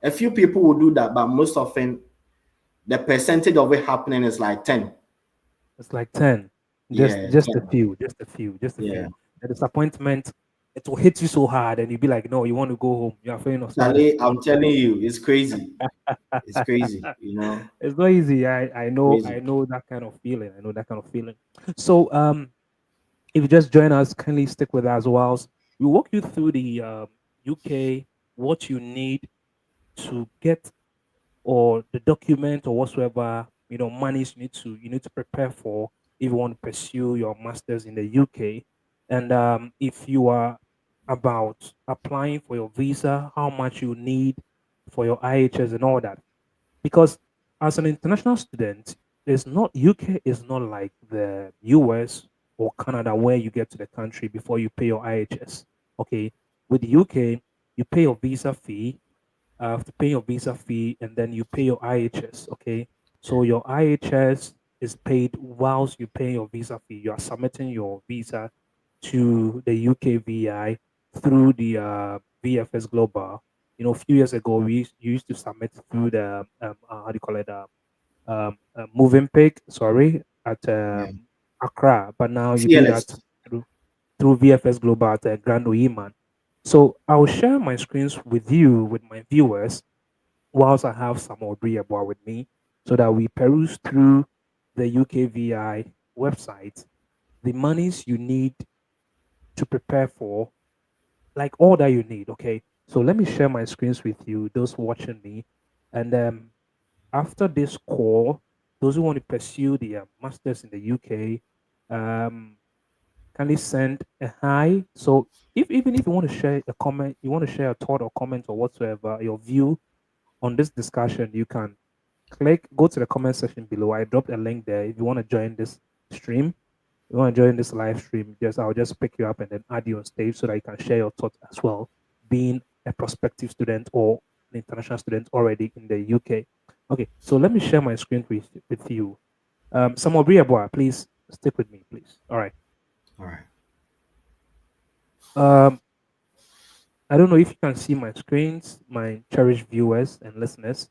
A few people will do that, but most often the percentage of it happening is like 10. it's like 10. Just Yeah, just a 10. few, just a few, just a Yeah. few. The disappointment it will hit you so hard, and you'll be like, no, you want to go home. You are feeling nostalgic. Charlie, I'm telling you, it's crazy. It's crazy, you know, It's not easy. I know. crazy. I know that kind of feeling. I know that kind of feeling. So if you just join us, kindly stick with us whilst we walk you through the UK, what you need to get, or the document or whatsoever, monies you need to prepare for if you want to pursue your masters in the UK. And if you are about applying for your visa, how much you need for your IHS and all that. Because as an international student, it's not UK is not like the US or Canada where you get to the country before you pay your IHS. Okay. With the UK, you pay your visa fee, to pay your visa fee, and then you pay your IHS. Okay, so your IHS is paid whilst you pay your visa fee. You are submitting your visa to the UKVI through the VFS Global. A few years ago, you used to submit through the how do you call it? Moving Pig, sorry, at Yeah. Accra, but now you do that Fearless. through VFS Global at Grand Oiman. So I'll share my screens with you, with my viewers, whilst I have some Odriabwa with me, so that we peruse through the UKVI website, the monies you need to prepare for, like all that you need. Okay. So let me share my screens with you, those watching me. And after this call, those who want to pursue the masters in the UK, kindly send a hi. So if even if you want to share a comment, you want to share a thought or comment or whatsoever, your view on this discussion, you can go to the comment section below. I dropped a link there. If you want to join this stream, you want to join this live stream, I'll just pick you up and then add you on stage so that you can share your thoughts as well, being a prospective student or an international student already in the UK. Okay, so let me share my screen with you. Samuel Briabois, please stick with me, please. All right. All right. Um, I don't know if you can see my screens, my cherished viewers and listeners.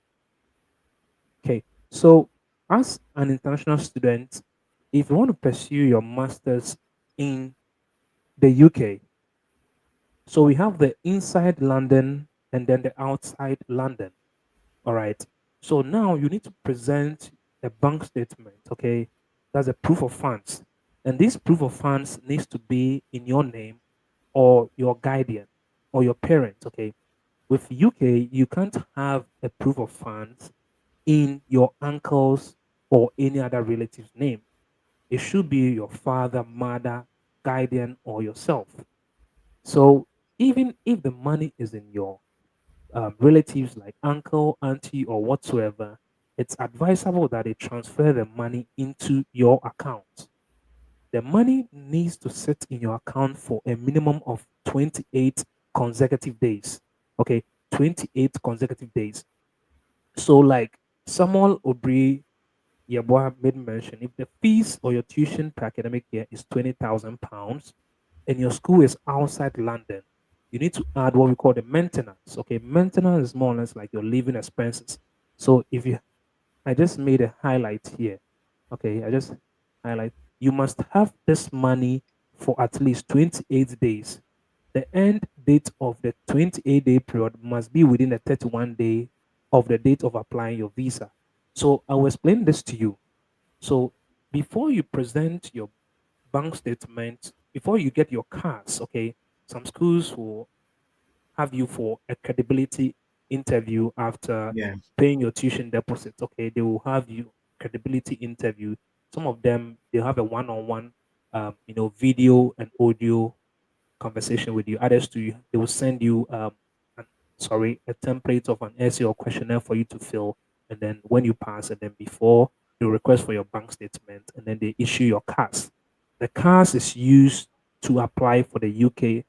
Okay, so as an international student, if you want to pursue your master's in the UK, so we have the inside London and then the outside London. All right. So now you need to present a bank statement. Okay, that's a proof of funds, and this proof of funds needs to be in your name or your guardian or your parent. Okay, with UK, you can't have a proof of funds in your uncle's or any other relative's name. It should be your father, mother, guardian, or yourself. So even if the money is in your relatives like uncle, auntie, or whatsoever, it's advisable that they transfer the money into your account. The money needs to sit in your account for a minimum of 28 consecutive days. Okay, 28 consecutive days. So, like Samuel Obri Yeboah made mention, if the fees or your tuition per academic year is £20,000 and your school is outside London, you need to add what we call the maintenance. Okay, maintenance is more or less like your living expenses. So if you, I just made a highlight here. Okay, I just highlight. You must have this money for at least 28 days. The end date of the 28-day period must be within the 31 day of the date of applying your visa. So I will explain this to you. So before you present your bank statement, before you get your cards, okay, some schools will have you for a credibility interview after Yeah. paying your tuition deposit. Okay, they will have you credibility interview. Some of them they'll have a one-on-one, video and audio conversation with you. Others to you, they will send you an, a template of an essay or questionnaire for you to fill, and then when you pass, and then before they request for your bank statement, and then they issue your CAS. The CAS is used to apply for the UK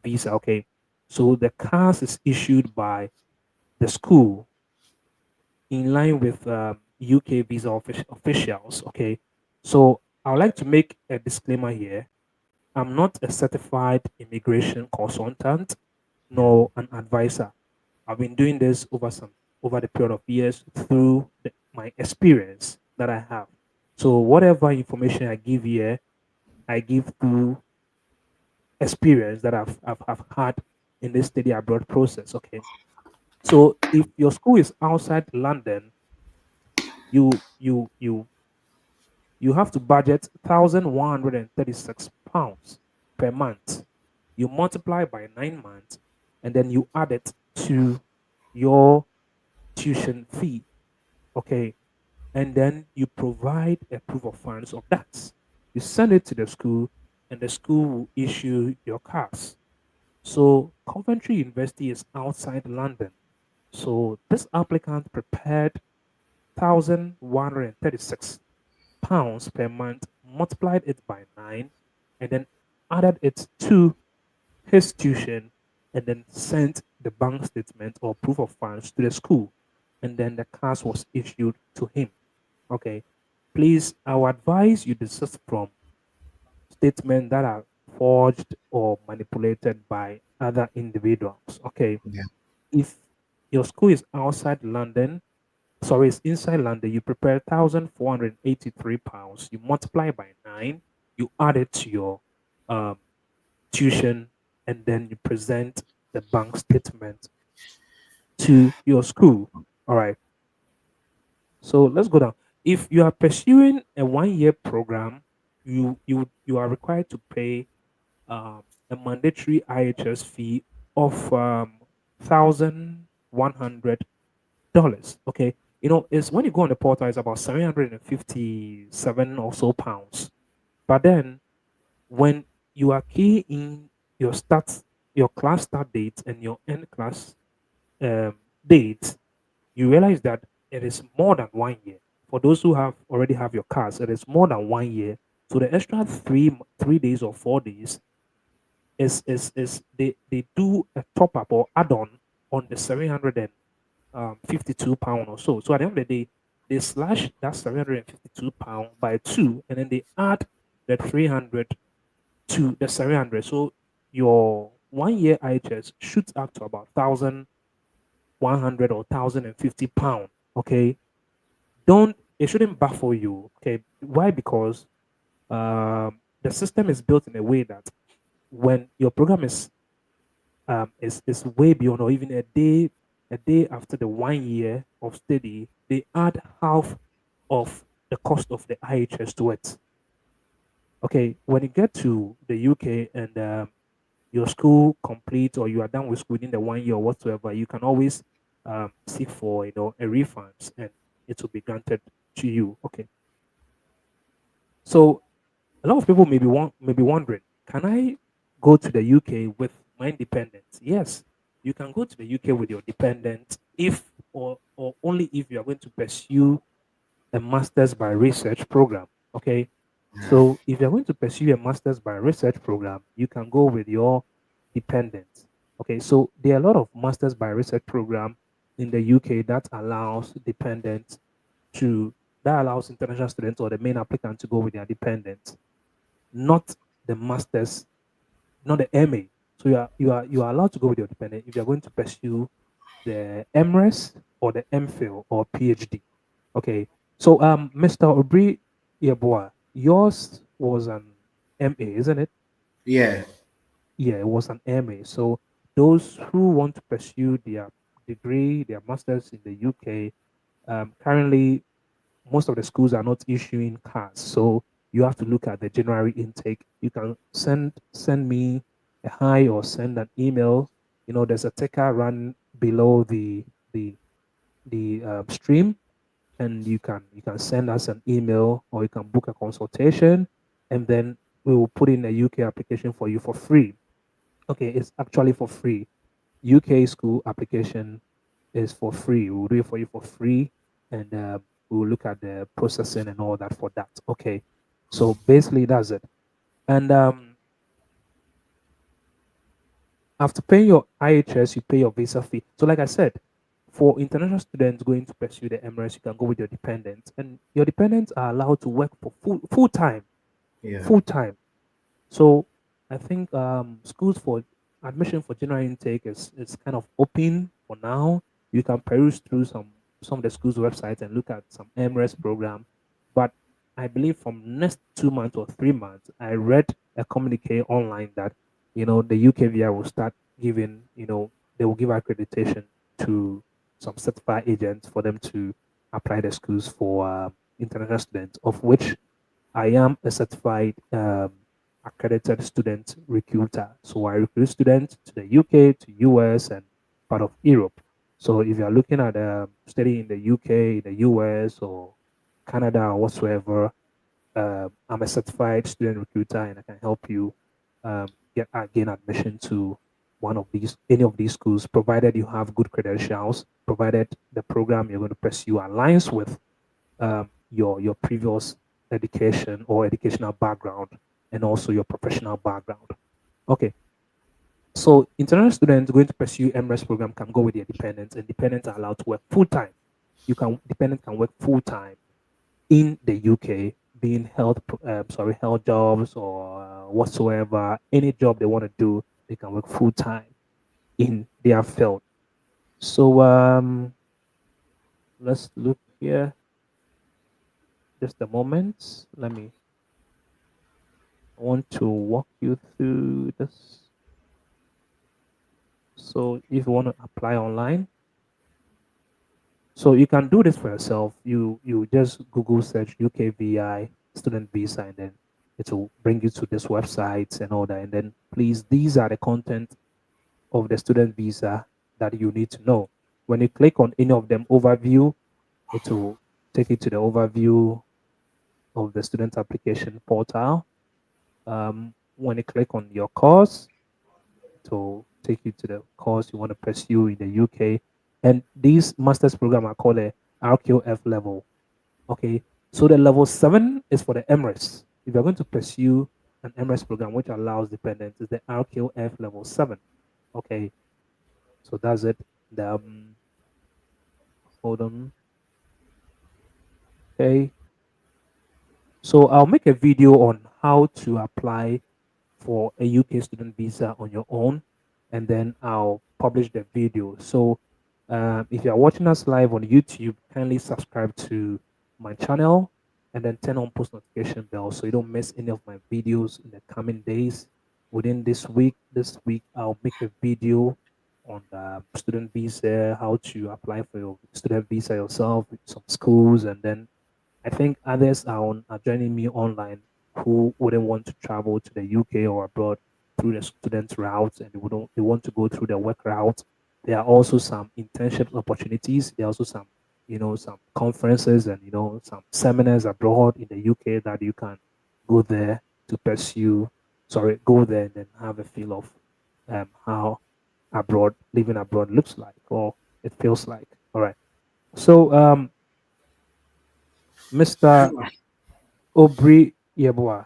visa. Okay, so the CAS is issued by the school in line with UK visa officials. Okay, so I would like to make a disclaimer here. I'm not a certified immigration consultant Yeah. nor an advisor. I've been doing this over the period of years through my experience that I have. So whatever information I give here, I give through experience that I've had in this study abroad process. Okay. So if your school is outside London, you you have to budget £1,136 per month. You multiply by 9 months, and then you add it to your tuition fee. Okay. And then you provide a proof of funds of that. You send it to the school, and the school will issue your cards. So Coventry University is outside London. So this applicant prepared £1,136 per month, multiplied it by 9, and then added it to his tuition, and then sent the bank statement or proof of funds to the school. And then the cards was issued to him. Okay. Please, I would advise you desist from statements that are forged or manipulated by other individuals. Okay. Yeah. If your school is outside London, sorry, it's inside London, you prepare £1,483, you multiply by 9, you add it to your um, tuition, and then you present the bank statement to your school. All right. So let's go down. If you are pursuing a 1 year program, you are required to pay a mandatory IHS fee of $1,100. Okay, it's when you go on the portal, it's about 757 or so pounds. But then when you are key in your class start date and your end class um, date, you realize that it is more than 1 year. For those who already have your cards, it is more than 1 year. So the extra 3 days or 4 days is they do a top up or add on the 752 pound or so. So at the end of the day, they slash that 752 pound by two, and then they add the 300 to the 700. So your 1 year IHS shoots up to about 1,100 or 1,050 pound. Okay, don't it shouldn't baffle you. Okay, why? Because the system is built in a way that when your program is way beyond, or even a day after the 1 year of study, they add half of the cost of the IHS to it. Okay, when you get to the UK and your school complete, or you are done with school within the 1 year or whatsoever, you can always seek for a refund, and it will be granted to you. Okay, so a lot of people may be wondering, can I go to the UK with my dependents? Yes, you can go to the UK with your dependent if or only if you are going to pursue a master's by research program. Okay. So if you're going to pursue a master's by research program, you can go with your dependents. Okay. So there are a lot of master's by research program in the UK to that allows international students or the main applicant to go with their dependents, not the masters, not the MA. So you are allowed to go with your dependent if you're going to pursue the MRes or the MPhil or PhD. Okay. So Mr. Obri Yeboah, yours was an MA, isn't it? Yeah. Yeah, it was an MA. So those who want to pursue their degree, their masters in the UK, currently most of the schools are not issuing cards, so you have to look at the January intake. You can send me a hi or send an email. There's a ticker run below the stream, and you can send us an email, or you can book a consultation, and then we will put in a UK application for you for free. Okay, it's actually for free. UK school application is for free. We'll do it for you for free, and we'll look at the processing and all that for that. Okay, so basically that's it. And after paying your IHS, you pay your visa fee. So, like I said, for international students going to pursue the Emirates, you can go with your dependents, and your dependents are allowed to work for full time, Yeah. full time. So I think schools for admission for general intake is kind of open for now. You can peruse through some of the schools' websites and look at some MRS program. But I believe from next 2 months or 3 months, I read a communique online that the UKVI will start giving, they will give accreditation to some certified agents for them to apply the schools for international students, of which I am a certified accredited student recruiter. So I recruit students to the UK, to US, and part of Europe. So if you are looking at studying in the UK, in the US, or Canada, or whatsoever, I'm a certified student recruiter, and I can help you gain admission to any of these schools, provided you have good credentials, provided the program you're going to pursue aligns with your previous education or educational background, and also your professional background. Okay, so international students going to pursue MRS program can go with their dependents, and dependents are allowed to work full time. Dependent can work full time in the UK, being health jobs or whatsoever, any job they want to do, they can work full time in their field. So let's look here. Just a moment. I want to walk you through this. So if you want to apply online, so you can do this for yourself. You just Google search UKVI student visa, and then it will bring you to this website and all that. And then please, these are the content of the student visa that you need to know. When you click on any of them overview, it will take you to the overview of the student application portal. When you click on your course, to take you to the course you want to pursue in the UK. And these master's program are called a RQF level. Okay. So the level 7 is for the Emirates. If you're going to pursue an Emirates program which allows dependents, is the RQF level 7. Okay. So that's it. The, hold on. Okay. So I'll make a video on how to apply for a UK student visa on your own, and then I'll publish the video. So if you are watching us live on YouTube, kindly subscribe to my channel and then turn on post notification bell so you don't miss any of my videos in the coming days. Within this week, I'll make a video on the student visa, how to apply for your student visa yourself with some schools, and then I think others are joining me online who wouldn't want to travel to the UK or abroad through the student route, and they want to go through the work route. There are also some internship opportunities. There are also some some conferences and some seminars abroad in the UK that you can go there to pursue. Sorry, go there and then have a feel of how living abroad looks like or it feels like. All right. So Mr. Aubrey Yeboah.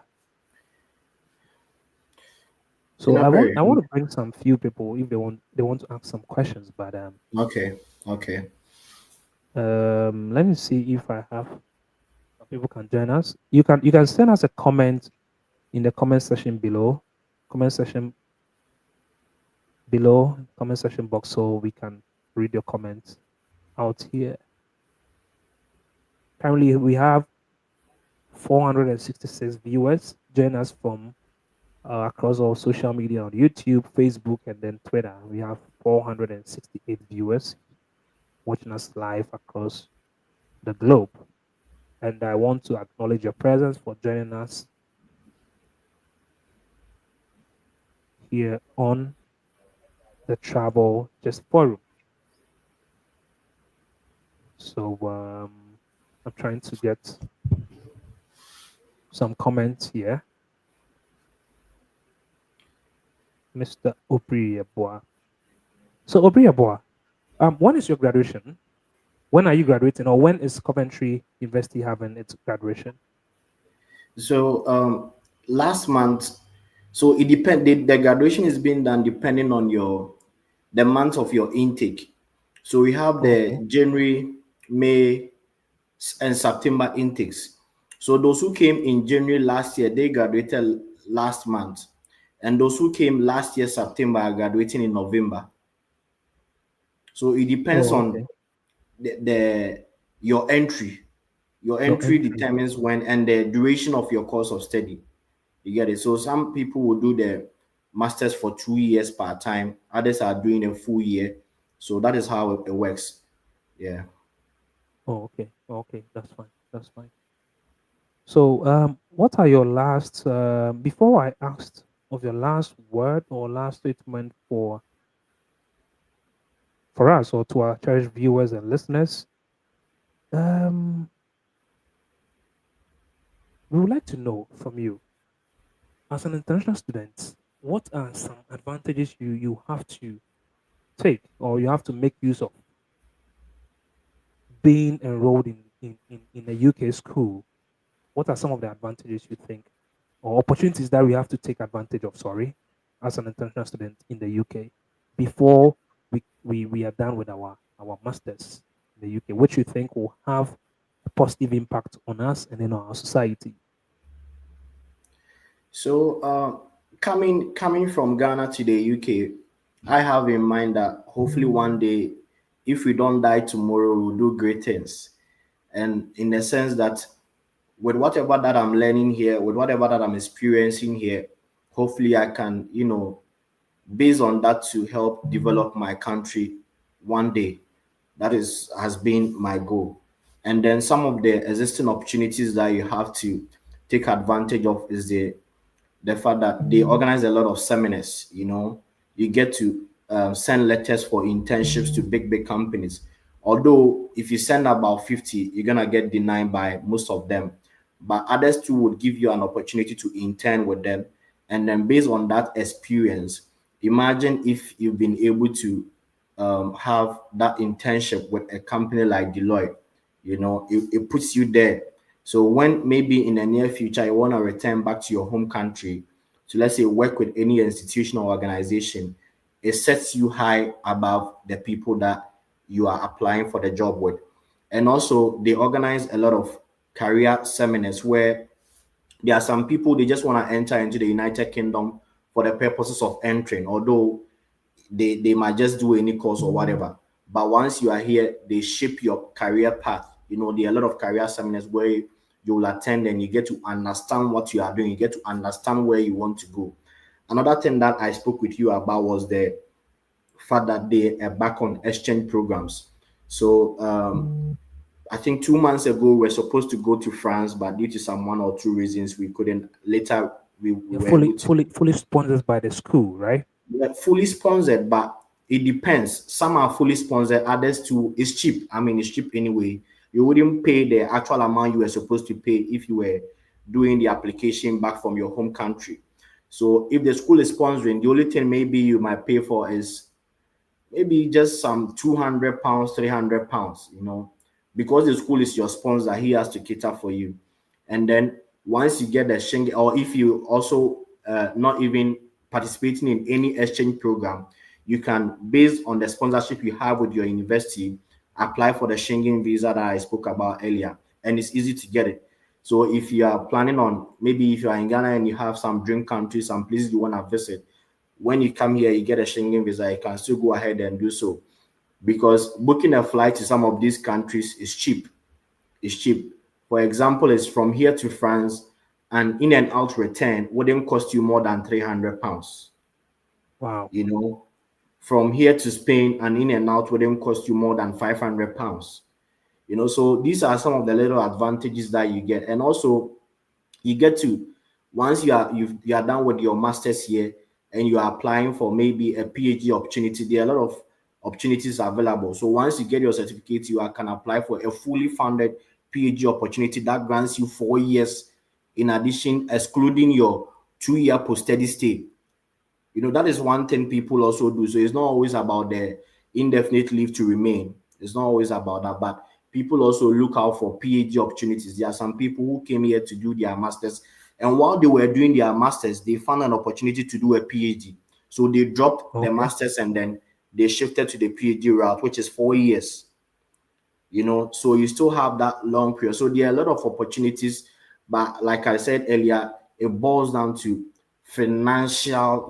So Tina I Perry. want to bring some few people if they want to ask some questions, but Okay, okay. let me see if I have some people can join us. You can send us a comment in the comment section below, comment section comment section box, so we can read your comments out here. Currently, we have 466 viewers join us from across all social media on YouTube, Facebook, and then Twitter. We have 468 viewers watching us live across the globe. And I want to acknowledge your presence for joining us here on the Travel Just Forum. So I'm trying to get some comments here. Mr. Obriabois. So Obriabois, when is your graduation? When are you graduating, or when is Coventry University having its graduation? So last month, so it depend. The graduation is being done depending on the month of your intake. So we have Oh, okay. the January, May, and September intakes. So those who came in January last year, they graduated last month, and those who came last year September are graduating in November. So it depends Oh, on okay. the your entry. Your Your entry entry. determines when and the duration of your course of study. You get it. So some people will do the masters for 2 years part time. Others are doing a full year. So that is how it works. Yeah. Oh, okay. Okay, that's fine. That's fine. So, what are your last, before I asked of your last word or last statement for us or to our cherished viewers and listeners, um, we would like to know from you, as an international student, what are some advantages you have to take or you have to make use of being enrolled in a UK school? What are some of the advantages you think or opportunities that we have to take advantage of, sorry, as an international student in the UK before we are done with our masters in the UK, which you think will have a positive impact on us and then on our society? So coming from Ghana to the UK, I have in mind that hopefully one day, if we don't die tomorrow, we'll do great things. And in the sense that with whatever that I'm learning here, with whatever that I'm experiencing here, hopefully I can, based on that to help develop my country one day. That is has been my goal. And then some of the existing opportunities that you have to take advantage of is the fact that they organize a lot of seminars. You get to send letters for internships to big companies. Although if you send about 50, you're gonna get denied by most of them, but others too would give you an opportunity to intern with them. And then based on that experience, imagine if you've been able to have that internship with a company like Deloitte. It puts you there. So when maybe in the near future you want to return back to your home country, so let's say work with any institutional organization, it sets you high above the people that you are applying for the job with. And also they organize a lot of career seminars where there are some people they just want to enter into the United Kingdom for the purposes of entering, although they might just do any course or whatever. But once you are here, they shape your career path. There are a lot of career seminars where you will attend and you get to understand what you are doing. You get to understand where you want to go. Another thing that I spoke with you about was the fact that they are back on exchange programs. So I think 2 months ago we were supposed to go to France, but due to some one or two reasons we couldn't. Later we You're were fully able to. fully fully sponsored by the school, right? Fully sponsored, but it depends. Some are fully sponsored, others too. It's cheap. I mean, it's cheap anyway. You wouldn't pay the actual amount you were supposed to pay if you were doing the application back from your home country. So if the school is sponsoring, the only thing maybe you might pay for is maybe just some £200, £300, because the school is your sponsor, he has to cater for you. And then once you get the Schengen, or if you also not even participating in any exchange program, you can, based on the sponsorship you have with your university, apply for the Schengen visa that I spoke about earlier, and it's easy to get it. So if you are planning on, maybe if you are in Ghana and you have some dream countries, some places you want to visit, when you come here, you get a Schengen visa, you can still go ahead and do so. Because booking a flight to some of these countries is cheap. It's cheap. For example, it's from here to France, and in and out return wouldn't cost you more than £300. Wow. You know, from here to Spain and in and out wouldn't cost you more than £500. So these are some of the little advantages that you get. And also you get to, once you are done with your masters here and you are applying for maybe a PhD opportunity, there are a lot of opportunities available. So once you get your certificate, you can apply for a fully funded PhD opportunity that grants you 4 years in addition, excluding your 2-year post-study stay. That is one thing people also do. So it's not always about the indefinite leave to remain. It's not always about that, but people also look out for PhD opportunities. There are some people who came here to do their masters, and while they were doing their masters, they found an opportunity to do a PhD. So they dropped the Okay. masters and then they shifted to the PhD route, which is 4 years. So you still have that long period. So there are a lot of opportunities, but like I said earlier, it boils down to financial,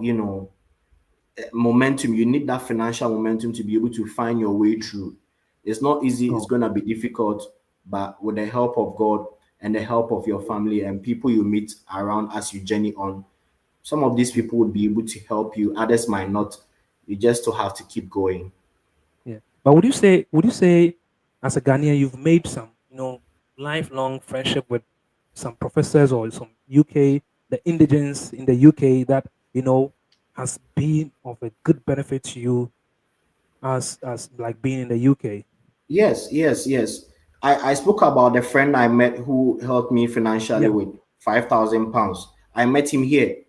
momentum. You need that financial momentum to be able to find your way through. It's not easy, it's Oh, going to be difficult, but with the help of God and the help of your family and people you meet around as you journey on, some of these people would be able to help you, others might not. You just still have to keep going. Yeah. But would you say as a Ghanaian you've made some, lifelong friendship with some professors or some UK, the indigents in the UK that, has been of a good benefit to you as like being in the UK? Yes, yes, yes. I spoke about a friend I met who helped me financially Yeah. with £5,000. I met him here.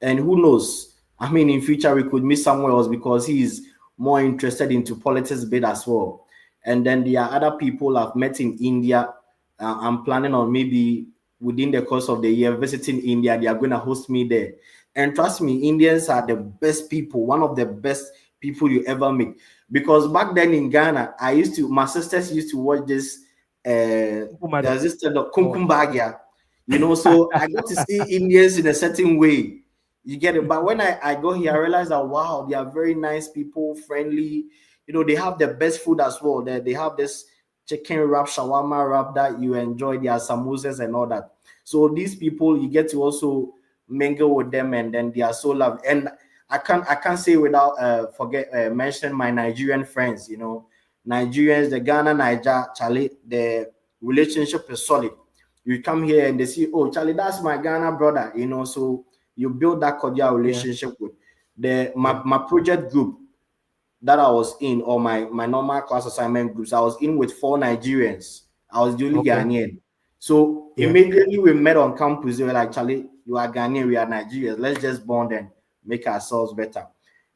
And who knows? I mean, in future we could meet somewhere else because he is more interested into politics bit as well. And then there are other people I've met in India. I'm planning on maybe within the course of the year visiting India. They are going to host me there. And trust me, Indians are the best people, one of the best people you ever meet. Because back then in Ghana, my sisters used to watch this. Nkumadi. There's this Oh. Kumkum Bagya, so I got to see Indians in a certain way. You get it? But when I go here, I realize that wow, they are very nice people, friendly. They have the best food as well. They have this chicken wrap, shawarma wrap that you enjoy, their samosas and all that. So these people, you get to also mingle with them, and then they are so loved. And I can't say without forget mention my Nigerian friends. Nigerians, the Ghana, Niger, Charlie, the relationship is solid. You come here and they see, oh, Charlie, that's my Ghana brother. So you build that cordial Yeah. relationship with the my, Yeah. my project group that I was in, or my normal class assignment groups. I was in with 4 Nigerians. I was the only Okay. Ghanaian. So Yeah. immediately we met on campus. They were like, Charlie, you are Ghanaian, we are Nigerians. Let's just bond and make ourselves better.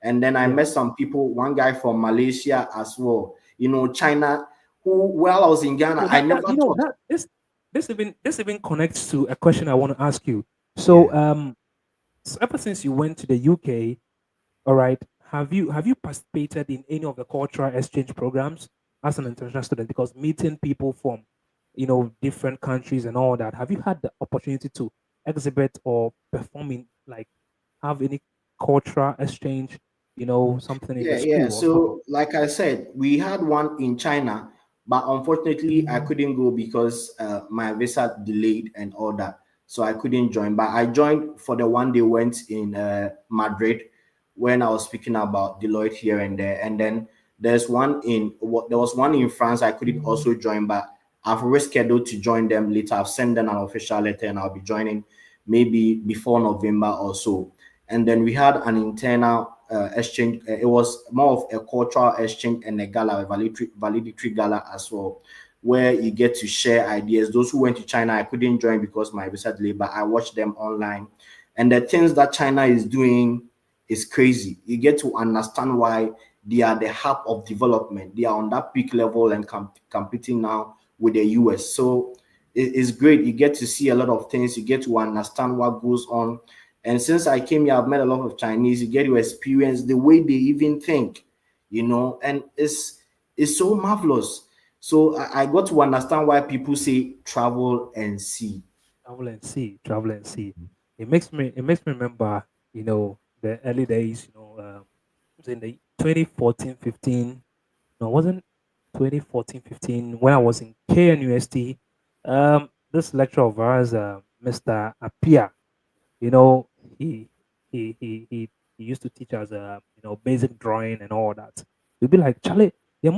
And then I Yeah. met some people, one guy from Malaysia as well, China, who, while I was in Ghana, So I that never thought. that this even connects to a question I want to ask you. Yeah. So ever since you went to the UK, all right, have you participated in any of the cultural exchange programs as an international student? Because meeting people from different countries and all that, have you had the opportunity to exhibit or perform in, like, have any cultural exchange, something in the Yeah, yeah. school or something? So, like I said, we had one in China, but unfortunately, I couldn't go because my visa delayed and all that. So I couldn't join. But I joined for the one they went in Madrid when I was speaking about Deloitte here and there. And then there was one in France. I couldn't also join, but I've rescheduled to join them later. I've sent them an official letter, and I'll be joining maybe before November or so. And then we had an internal exchange. It was more of a cultural exchange and a gala, a validatory gala as well, where you get to share ideas. Those who went to China, I couldn't join because my visa delay, but I watched them online. And the things that China is doing is crazy. You get to understand why they are the hub of development. They are on that peak level and competing now with the US. So it's great. You get to see a lot of things. You get to understand what goes on. And since I came here, I've met a lot of Chinese. You get to experience the way they even think, and it's so marvelous. So I got to understand why people say travel and see. Travel and see, travel and see. It makes me remember, the early days, it was in the 2014, 15. No, it wasn't 2014, 15 when I was in KNUST. This lecturer of ours, Mr. Apia, you know, he he used to teach us basic drawing and all that. He'd be like, Charlie, the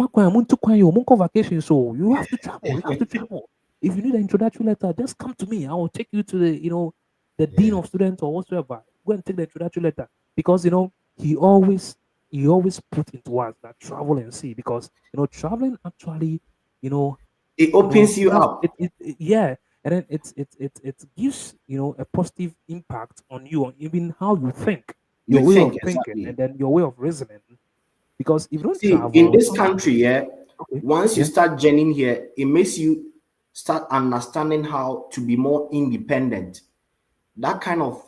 vacation, so you have to travel, you have to travel. If you need an introductory letter, just come to me. I will take you to the dean Yeah. of students or whatsoever. Go and take the introductory letter. Because he always put into us that travel and see, because traveling actually, you know It opens you has up. yeah, and then it gives a positive impact on you, on even how you think, You your way think of thinking, exactly. and then your way of reasoning. Because if you don't See, in travel, this country, yeah, okay, once you yeah, start journeying here, it makes you start understanding how to be more independent. That kind of,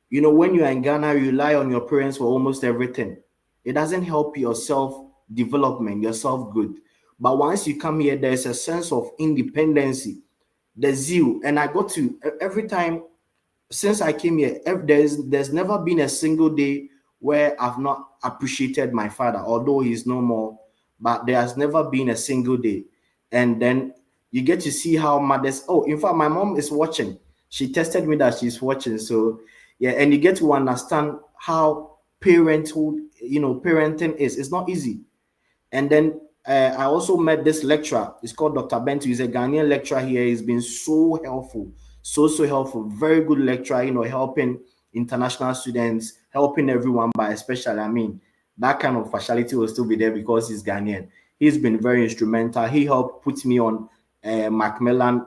when you're in Ghana, you rely on your parents for almost everything. It doesn't help your self development, your self growth. But once you come here, there's a sense of independency, the zeal. And I got to every time since I came here, there's never been a single day where I've not appreciated my father, although he's no more. But there has never been a single day. And then you get to see how mothers. Oh, in fact, my mom is watching. She tested me that she's watching. So Yeah, and you get to understand how parenthood, parenting is. It's not easy. And then I also met this lecturer. It's called Dr. Bentu. He's a Ghanaian lecturer here. He's been so helpful, so helpful. Very good lecturer, helping international students, helping everyone, but especially, I mean, that kind of partiality will still be there because he's Ghanaian. He's been very instrumental. He helped put me on Macmillan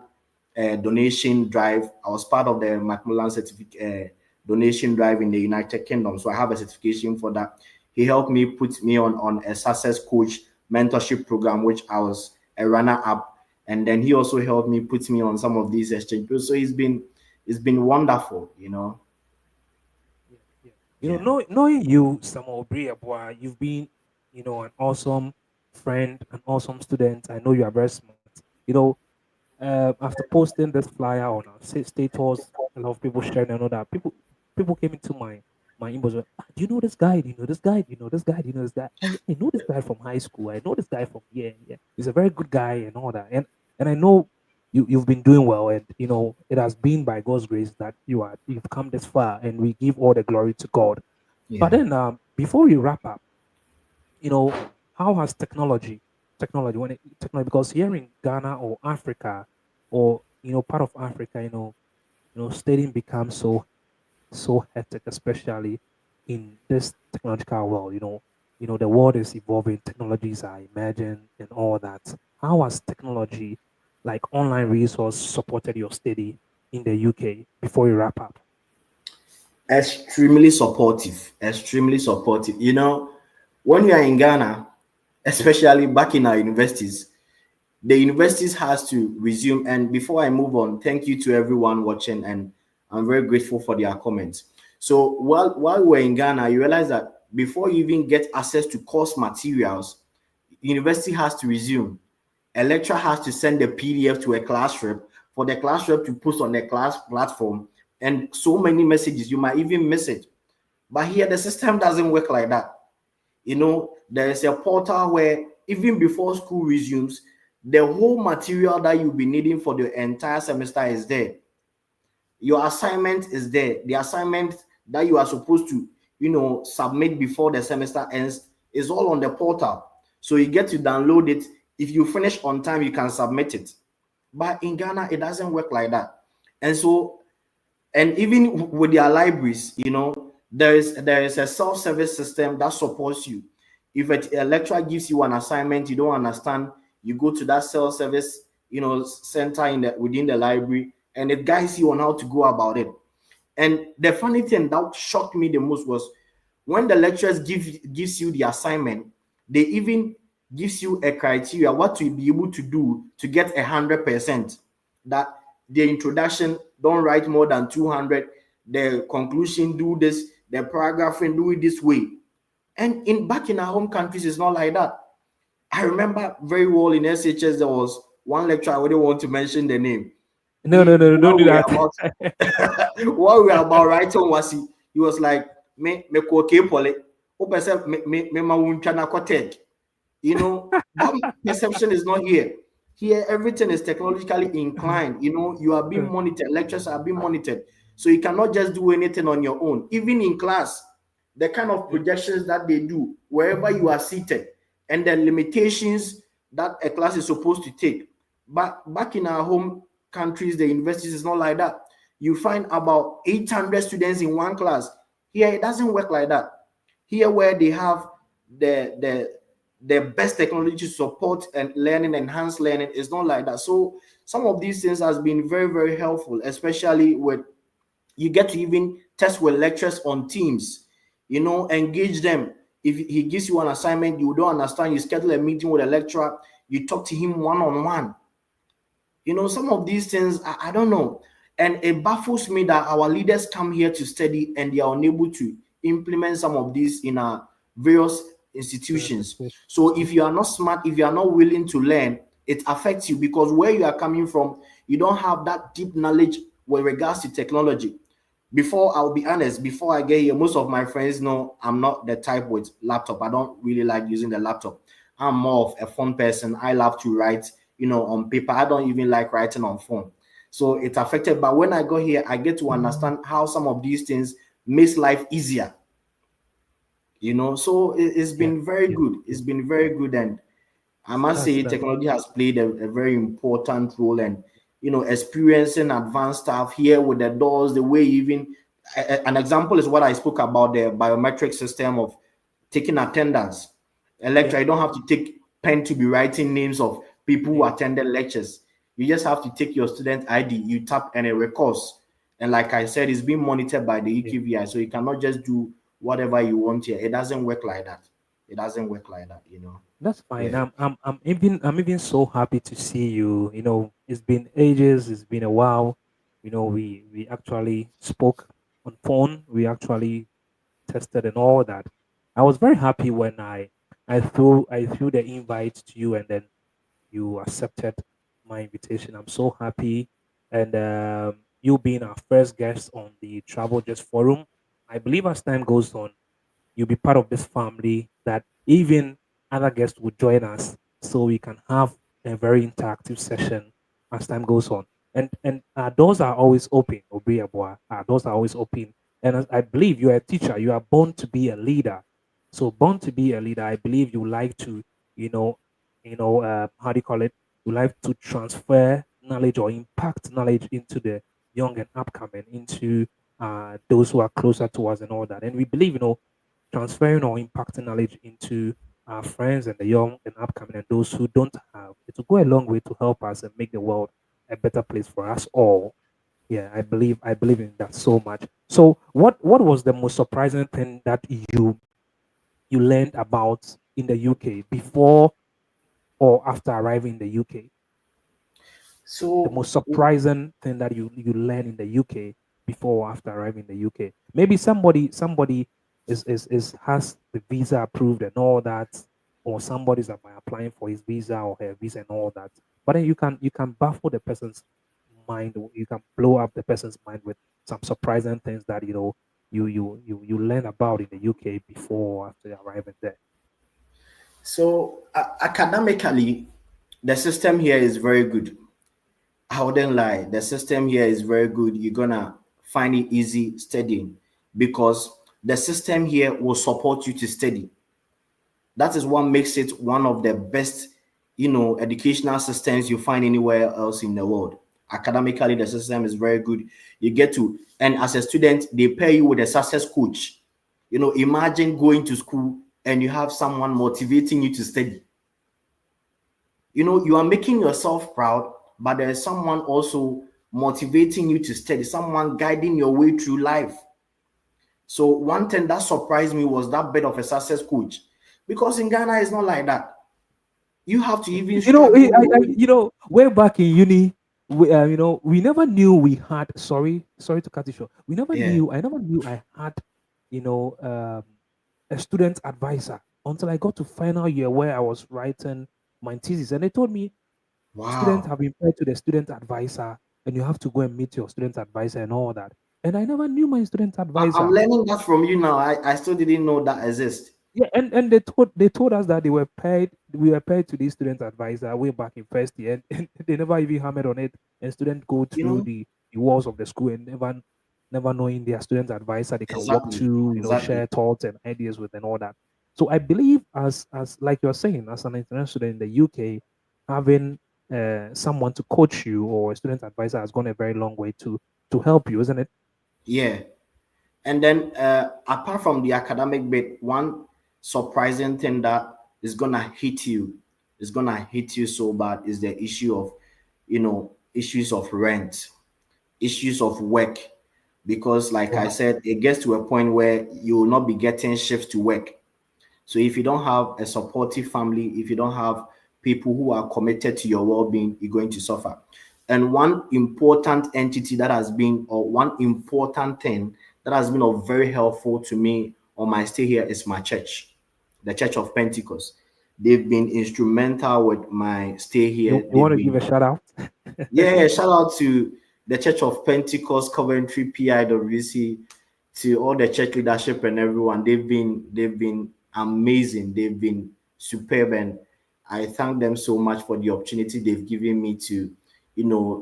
donation drive. I was part of the Macmillan certificate donation drive in the United Kingdom, so I have a certification for that. He helped me put me on a success coach mentorship program, which I was a runner up, and then he also helped me put me on some of these exchange programs. So it's been wonderful, Yeah, yeah. Yeah. Knowing you, Samuel Briabwa, you've been, an awesome friend, an awesome student. I know you are very smart. You know, after posting this flyer on our status, a lot of people sharing and all that. People came into my inbox. Do you know this guy? Do you know this guy? Do you know this guy? Do you know this guy? I know this guy from high school. I know this guy from yeah. He's a very good guy and all that. And I know you've been doing well, and it has been by God's grace that you've come this far, and we give all the glory to God. But Yeah. then before we wrap up, how has technology when technology, because here in Ghana or Africa, or part of Africa, studying becomes so hectic, especially in this technological world. The world is evolving, technologies are emerging and all that. How has technology, like online resource, supported your study in the UK before we wrap up? Extremely supportive, extremely supportive. When you are in Ghana, especially back in our universities, the universities has to resume. And before I move on, thank you to everyone watching, and I'm very grateful for their comments. So while we're in Ghana, you realize that before you even get access to course materials, university has to resume. A lecturer has to send the PDF to a class rep for the class rep to post on the class platform, and so many messages you might even miss it. But here the system doesn't work like that. There is a portal where even before school resumes, the whole material that you'll be needing for the entire semester is there. Your assignment is there. The assignment that you are supposed to, submit before the semester ends is all on the portal. So you get to download it. If you finish on time, you can submit it. But in Ghana, it doesn't work like that. And so, and even with their libraries, there is a self-service system that supports you. If a lecturer gives you an assignment you don't understand, you go to that self-service center within the library, and it guides you on how to go about it. And the funny thing that shocked me the most was when the lecturers gives you the assignment, they even gives you a criteria what to be able to do to get 100%. That the introduction don't write more than 200, the conclusion do this, the paragraphing do it this way. And back in our home countries, it's not like that. I remember very well in SHS there was one lecturer. I wouldn't want to mention the name. No, no, no, don't What do we were that. about what we were about writing was he was like me okay pole me ma wunchana kotek. That perception is not here. Here, everything is technologically inclined. You are being monitored. Lectures are being monitored. So you cannot just do anything on your own. Even in class, the kind of Yeah. projections that they do, wherever you are seated, and the limitations that a class is supposed to take. But back in our home countries, the universities is not like that. You find about 800 students in one class. Here, it doesn't work like that. Here, where they have the best technology to support and learning, enhance learning, is not like that. So some of these things has been very, very helpful, especially with you get to even test with lecturers on Teams, engage them. If he gives you an assignment you don't understand, you schedule a meeting with a lecturer, you talk to him one-on-one. Some of these things, I don't know. And it baffles me that our leaders come here to study and they are unable to implement some of these in our various institutions. So if you are not smart, if you are not willing to learn, it affects you, because where you are coming from, you don't have that deep knowledge with regards to technology. I'll be honest, before I get here, most of my friends know I'm not the type with laptop. I don't really like using the laptop. I'm more of a phone person. I love to write, on paper. I don't even like writing on phone. So it's affected. But when I go here, I get to understand how some of these things makes life easier. So it's Yeah, been very yeah, good. yeah. It's been very good, and I must say That's technology has played a very important role. And experiencing advanced stuff here with the doors, the way even an example is what I spoke about, the biometric system of taking attendance. A yeah, lecture, you don't have to take pen to be writing names of people who yeah, attended lectures. You just have to take your student ID, you tap, and it records. And like I said, it's being monitored by the yeah. UKVI, so you cannot just do whatever you want here. It doesn't work like that. It doesn't work like that. That's fine. Yeah. I'm even so happy to see you. It's been ages. It's been a while. We actually spoke on phone. We actually tested and all that. I was very happy when I threw the invite to you, and then you accepted my invitation. I'm so happy, and you being our first guest on the Travel Just Forum. I believe as time goes on, you'll be part of this family that even other guests will join us so we can have a very interactive session as time goes on. And our doors are always open, Obriabwa. Our doors are always open. And as I believe you're a teacher, you are born to be a leader. So born to be a leader, I believe you like to, you know, how do you call it? You like to transfer knowledge or impact knowledge into the young and upcoming, into those who are closer to us and all that. And we believe, transferring or impacting knowledge into our friends and the young and upcoming and those who don't have, it will go a long way to help us and make the world a better place for us all. Yeah, I believe in that so much. So what was the most surprising thing that you learned about in the UK before or after arriving in the UK? The So most surprising thing that you learn in the UK before or after arriving in the UK. Maybe somebody is has the visa approved and all that, or somebody's applying for his visa or her visa and all that. But then you can baffle the person's mind, or you can blow up the person's mind with some surprising things that you learn about in the UK before or after arriving there. academically, the system here is very good. I wouldn't lie. The system here is very good. You're gonna find it easy studying because the system here will support you to study. That is what makes it one of the best, educational systems you find anywhere else in the world. Academically, the system is very good. You get to, and as a student, they pair you with a success coach. Imagine going to school and you have someone motivating you to study. You are making yourself proud, but there is someone also motivating you to study, someone guiding your way through life. So one thing that surprised me was that bit of a success coach, because in Ghana it's not like that. You have to even You know, struggle your way. way back in uni, we never knew we had. Sorry to cut you short. We never Yeah. knew. I never knew I had, you know, um, a student advisor until I got to final year where I was writing my thesis, and they told me students Wow. have been paired to the student advisor, and you have to go and meet your student advisor and all that. And I never knew my student I'm advisor. learning that from you now. I still didn't know that exists. Yeah, and they told us that we were paid to the student advisor way back in first year, and they never even hammered on it. And students go You through know? the walls of the school and never knowing their student advisor they can walk Exactly. to, Exactly. share thoughts and ideas with and all that. So I believe as like you're saying, as an international student in the UK, having someone to coach you or a student advisor has gone a very long way to help you, isn't it? Yeah. And then apart from the academic bit, one surprising thing that is gonna hit you so bad is the issue of, issues of rent, issues of work. Because like I Wow. said, it gets to a point where you will not be getting shifts to work. So if you don't have a supportive family, if you don't have people who are committed to your well-being, you're going to suffer. And one important entity that has been, or one important thing that has been of very helpful to me on my stay here is my church, the Church of Pentecost. They've been instrumental with my stay here. You want They've to give a been, shout out? yeah, shout out to the Church of Pentecost, Coventry, PIWC, to all the church leadership and everyone. They've been amazing. They've been superb, and I thank them so much for the opportunity they've given me to,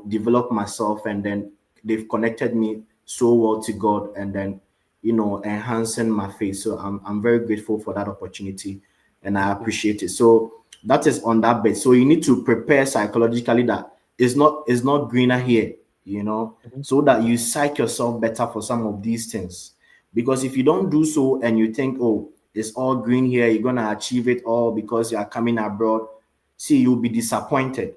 develop myself, and then they've connected me so well to God, and then enhancing my faith. So I'm very grateful for that opportunity, and I appreciate it. So that is on that bit. So you need to prepare psychologically that it's not greener here, Mhm. so that you psych yourself better for some of these things. Because if you don't do so and you think, oh, it's all green here, you're gonna achieve it all because you are coming abroad, see, you'll be disappointed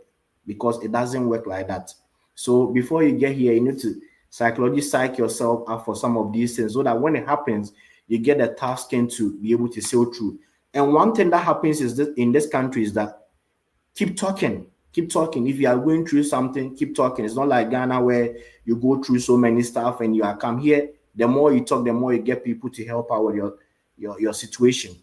because it doesn't work like that. So before you get here, you need to psychologically psych yourself up for some of these things so that when it happens, you get the tough skin to be able to sail through. And one thing that happens is that in this country is that keep talking. Keep talking. If you are going through something, keep talking. It's not like Ghana where you go through so many stuff and you are come here. The more you talk, the more you get people to help out with your situation.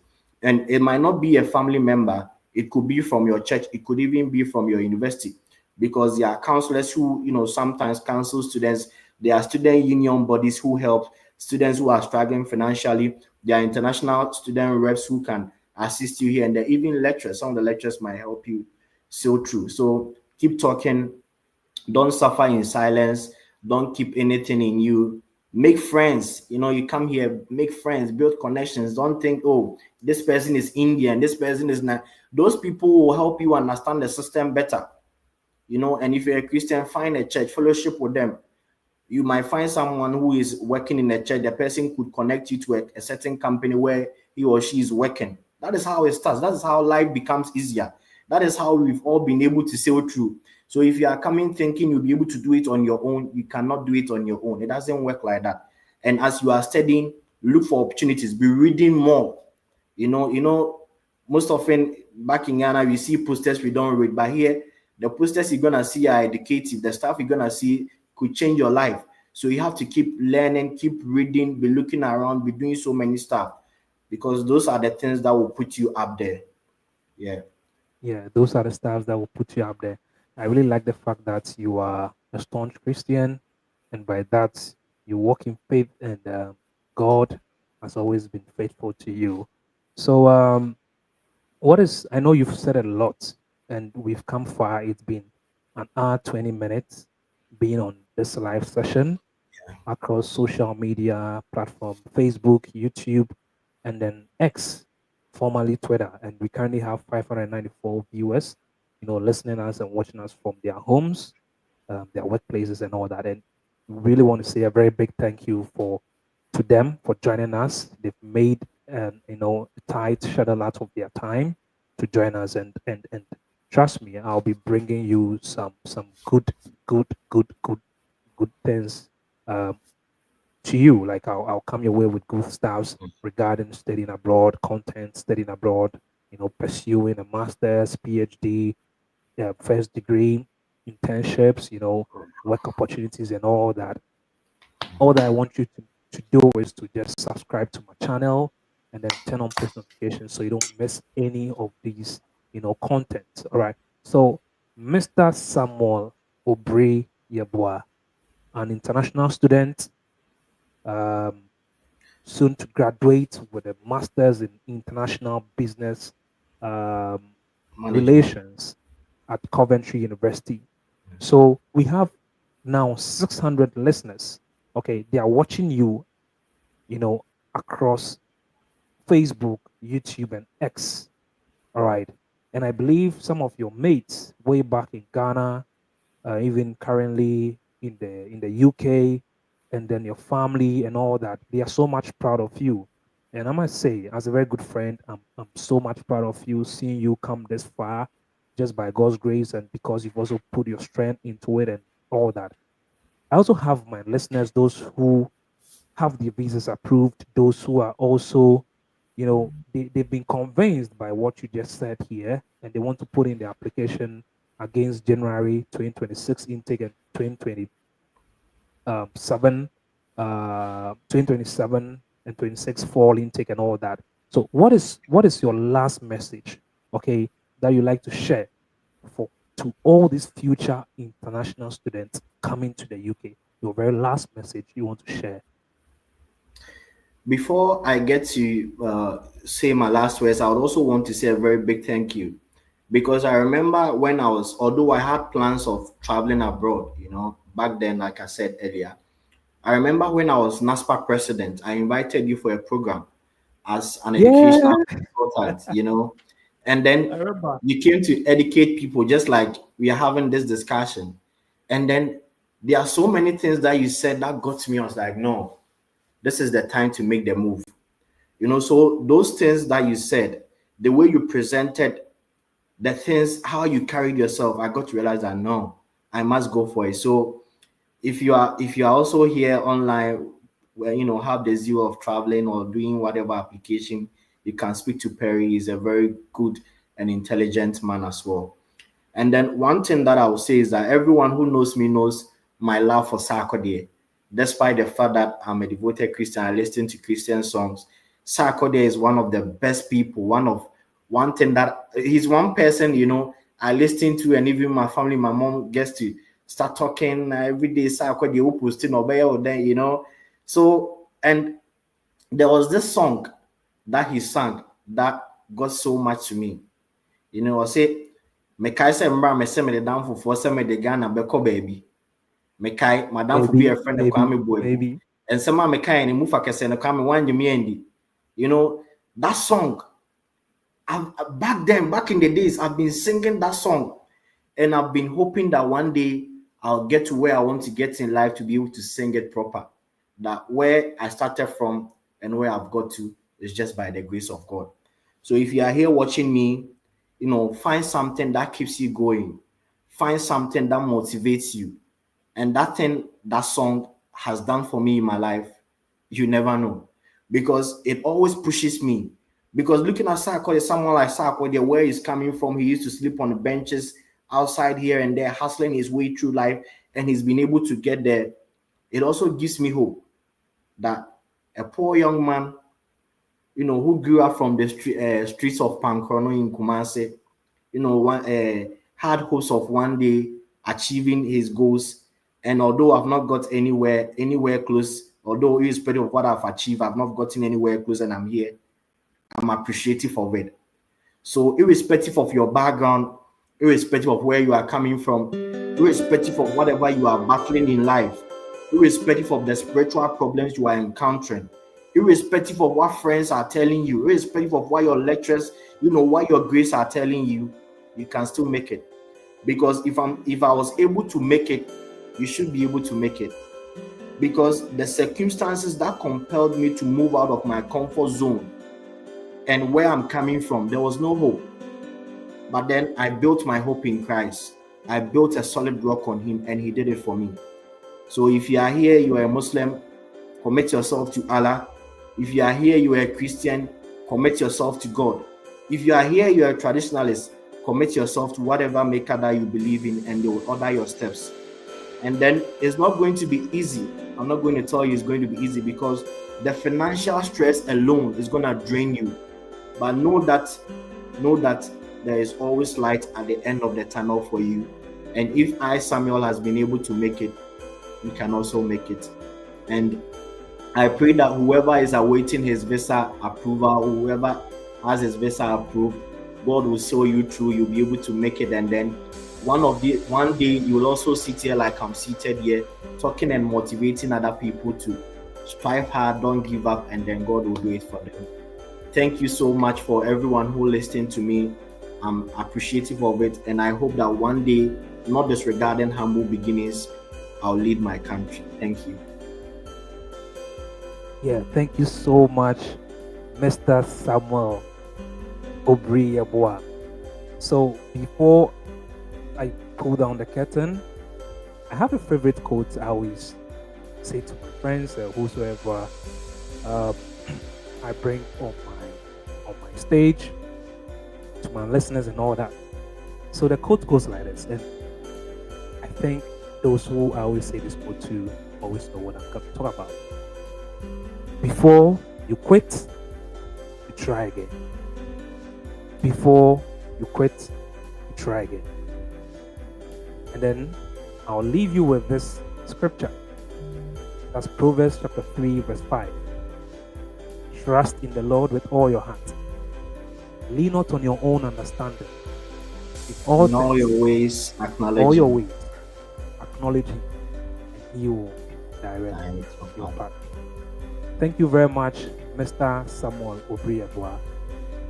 And it might not be a family member. It could be from your church. It could even be from your university, because there are counselors who sometimes counsel students. There are student union bodies who help students who are struggling financially. There are international student reps who can assist you here, and there are even lecturers. Some of the lecturers might help you so true. So keep talking. Don't suffer in silence. Don't keep anything in you. Make friends. You come here, make friends, build connections. Don't think, oh, this person is Indian, this person is not. Those people will help you understand the system better. And if you're a Christian, find a church, fellowship with them. You might find someone who is working in a church. The person could connect you to a certain company where he or she is working. That is how it starts. That is how life becomes easier. That is how we've all been able to sail through. So if you are coming thinking you'll be able to do it on your own, you cannot do it on your own. It doesn't work like that. And as you are studying, look for opportunities. Be reading more. Most often back in Ghana, we see posters we don't read, but here the posters you're gonna see are educative. The stuff you're gonna see could change your life. So you have to keep learning, keep reading, be looking around, be doing so many stuff, because those are the things that will put you up there. Yeah. Yeah, those are the stuff that will put you up there. I really like the fact that you are a staunch Christian, and by that you walk in faith, and God has always been faithful to you. So, I know you've said a lot, and we've come far. It's been an hour, 20 minutes being on this live session across social media platform, Facebook, YouTube, and then X, formerly Twitter. And we currently have 594 viewers, listening us and watching us from their homes, their workplaces, and all that. And we really want to say a very big thank you to them for joining us. They've made a tight schedule out of their time to join us, and trust me, I'll be bringing you some good things um, to you. Like I'll come your way with good stuffs regarding studying abroad, content, studying abroad, pursuing a master's, PhD, first degree, internships, work opportunities, and all that. All that I want you to do is to just subscribe to my channel and then turn on post notifications so you don't miss any of these, content. All right. So, Mr. Samuel Obri Yeboah, an international student, um, soon to graduate with a master's in international business um, Management. relations at Coventry University. So we have now 600 listeners. Okay, they are watching you, across Facebook, YouTube, and X. All right. And I believe some of your mates way back in Ghana, even currently in the UK, and then your family and all that. They are so much proud of you. And I must say, as a very good friend, I'm so much proud of you, seeing you come this far just by God's grace, and because you've also put your strength into it and all that. I also have my listeners, those who have their visas approved, those who are also, they've been convinced by what you just said here, and they want to put in the application against January 2026 intake and 2027 and 26 fall intake and all that. So what is your last message, okay, that you like to share for to all these future international students coming to the UK? Your very last message you want to share. Before I get to say my last words, I would also want to say a very big thank you, because I remember when although I had plans of traveling abroad, back then, like I said earlier, I remember when I was NASPA president, I invited you for a program as an Yeah, educational consultant, and I then remember. you came to educate people just like we are having this discussion. And then there are so many things that you said that got to me. I was like, no, this is the time to make the move. So those things that you said, the way you presented the things, how you carried yourself, I got to realize that no, I must go for it. So if you are also here online, where have the zeal of traveling or doing whatever application, you can speak to Perry. He's a very good and intelligent man as well. And then one thing that I will say is that everyone who knows me knows my love for Sarkodie. Despite the fact that I'm a devoted Christian, I listen to Christian songs. Sarkodie is one of the best people. One thing that he's one person, I listen to, and even my family, my mom gets to start talking every day. Sarkodie, who posting or then. So, and there was this song that he sang that got so much to me. I say, mekae sɛ mbra me sɛ mede damfofoɔ sɛ mede Ghana bɛkɔ baabi. Mekae madamfo bi a friend of Kwame Boadi. Maybe. And some mekae ne mu fa kɛsɛ no Kwame wanye me andi. That song, back in the days, I've been singing that song, and I've been hoping that one day I'll get to where I want to get in life to be able to sing it proper. That where I started from and where I've got to is just by the grace of God. So if you are here watching me, find something that keeps you going. Find something that motivates you. And that thing, that song has done for me in my life, you never know. Because it always pushes me. Because looking at Sarkodie, someone like Sarkodie, where he's coming from, he used to sleep on the benches outside here and there, hustling his way through life, and he's been able to get there. It also gives me hope that a poor young man, who grew up from the streets of Pankrono in Kumasi, had hopes of one day achieving his goals. And although I've not got anywhere close, although irrespective of what I've achieved, I've not gotten anywhere close, and I'm here, I'm appreciative of it. So irrespective of your background, irrespective of where you are coming from, irrespective of whatever you are battling in life, irrespective of the spiritual problems you are encountering, irrespective of what friends are telling you, irrespective of what your lecturers, what your grades are telling you, you can still make it. Because if I was able to make it, you should be able to make it. Because the circumstances that compelled me to move out of my comfort zone and where I'm coming from, there was no hope. But then I built my hope in Christ. I built a solid rock on him, and he did it for me. So if you are here, you are a Muslim, commit yourself to Allah. If you are here, you are a Christian, commit yourself to God. If you are here, you are a traditionalist, commit yourself to whatever maker that you believe in, and they will order your steps. And then it's not going to be easy. I'm not going to tell you it's going to be easy, because the financial stress alone is going to drain you. But know that there is always light at the end of the tunnel for you. And if Samuel, has been able to make it, you can also make it. And I pray that whoever is awaiting his visa approval, whoever has his visa approved, God will show you through. You'll be able to make it, and then one day you will also sit here like I'm seated here, talking and motivating other people to strive hard, don't give up, and then God will do it for them. Thank you so much for everyone who listened to me. I'm appreciative of it, and I hope that one day, not disregarding humble beginnings, I'll lead my country. Thank you. Yeah, thank you so much, Mr. Samuel Obriyabwa. So before I pull down the curtain, I have a favorite quote I always say to my friends, whosoever I bring on my stage, to my listeners and all that. So the quote goes like this, and I think those who I always say this quote to always know what I'm going to talk about. Before you quit, you try again. Before you quit, you try again. And then I'll leave you with this scripture. That's Proverbs chapter 3, verse 5. Trust in the Lord with all your heart. Lean not on your own understanding. In all your ways, acknowledge all your ways, acknowledge him, and he will direct Direct of your of path. Thank you very much, Mr. Samuel Obriabwa,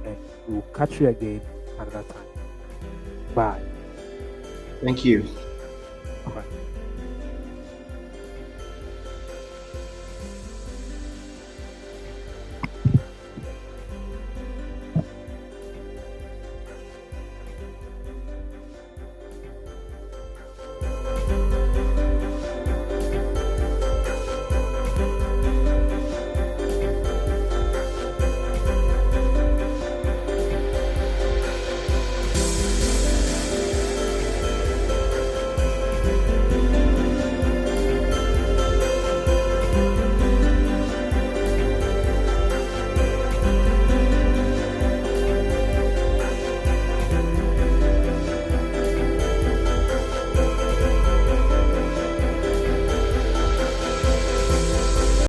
and we will catch you again another time. Bye. Thank you.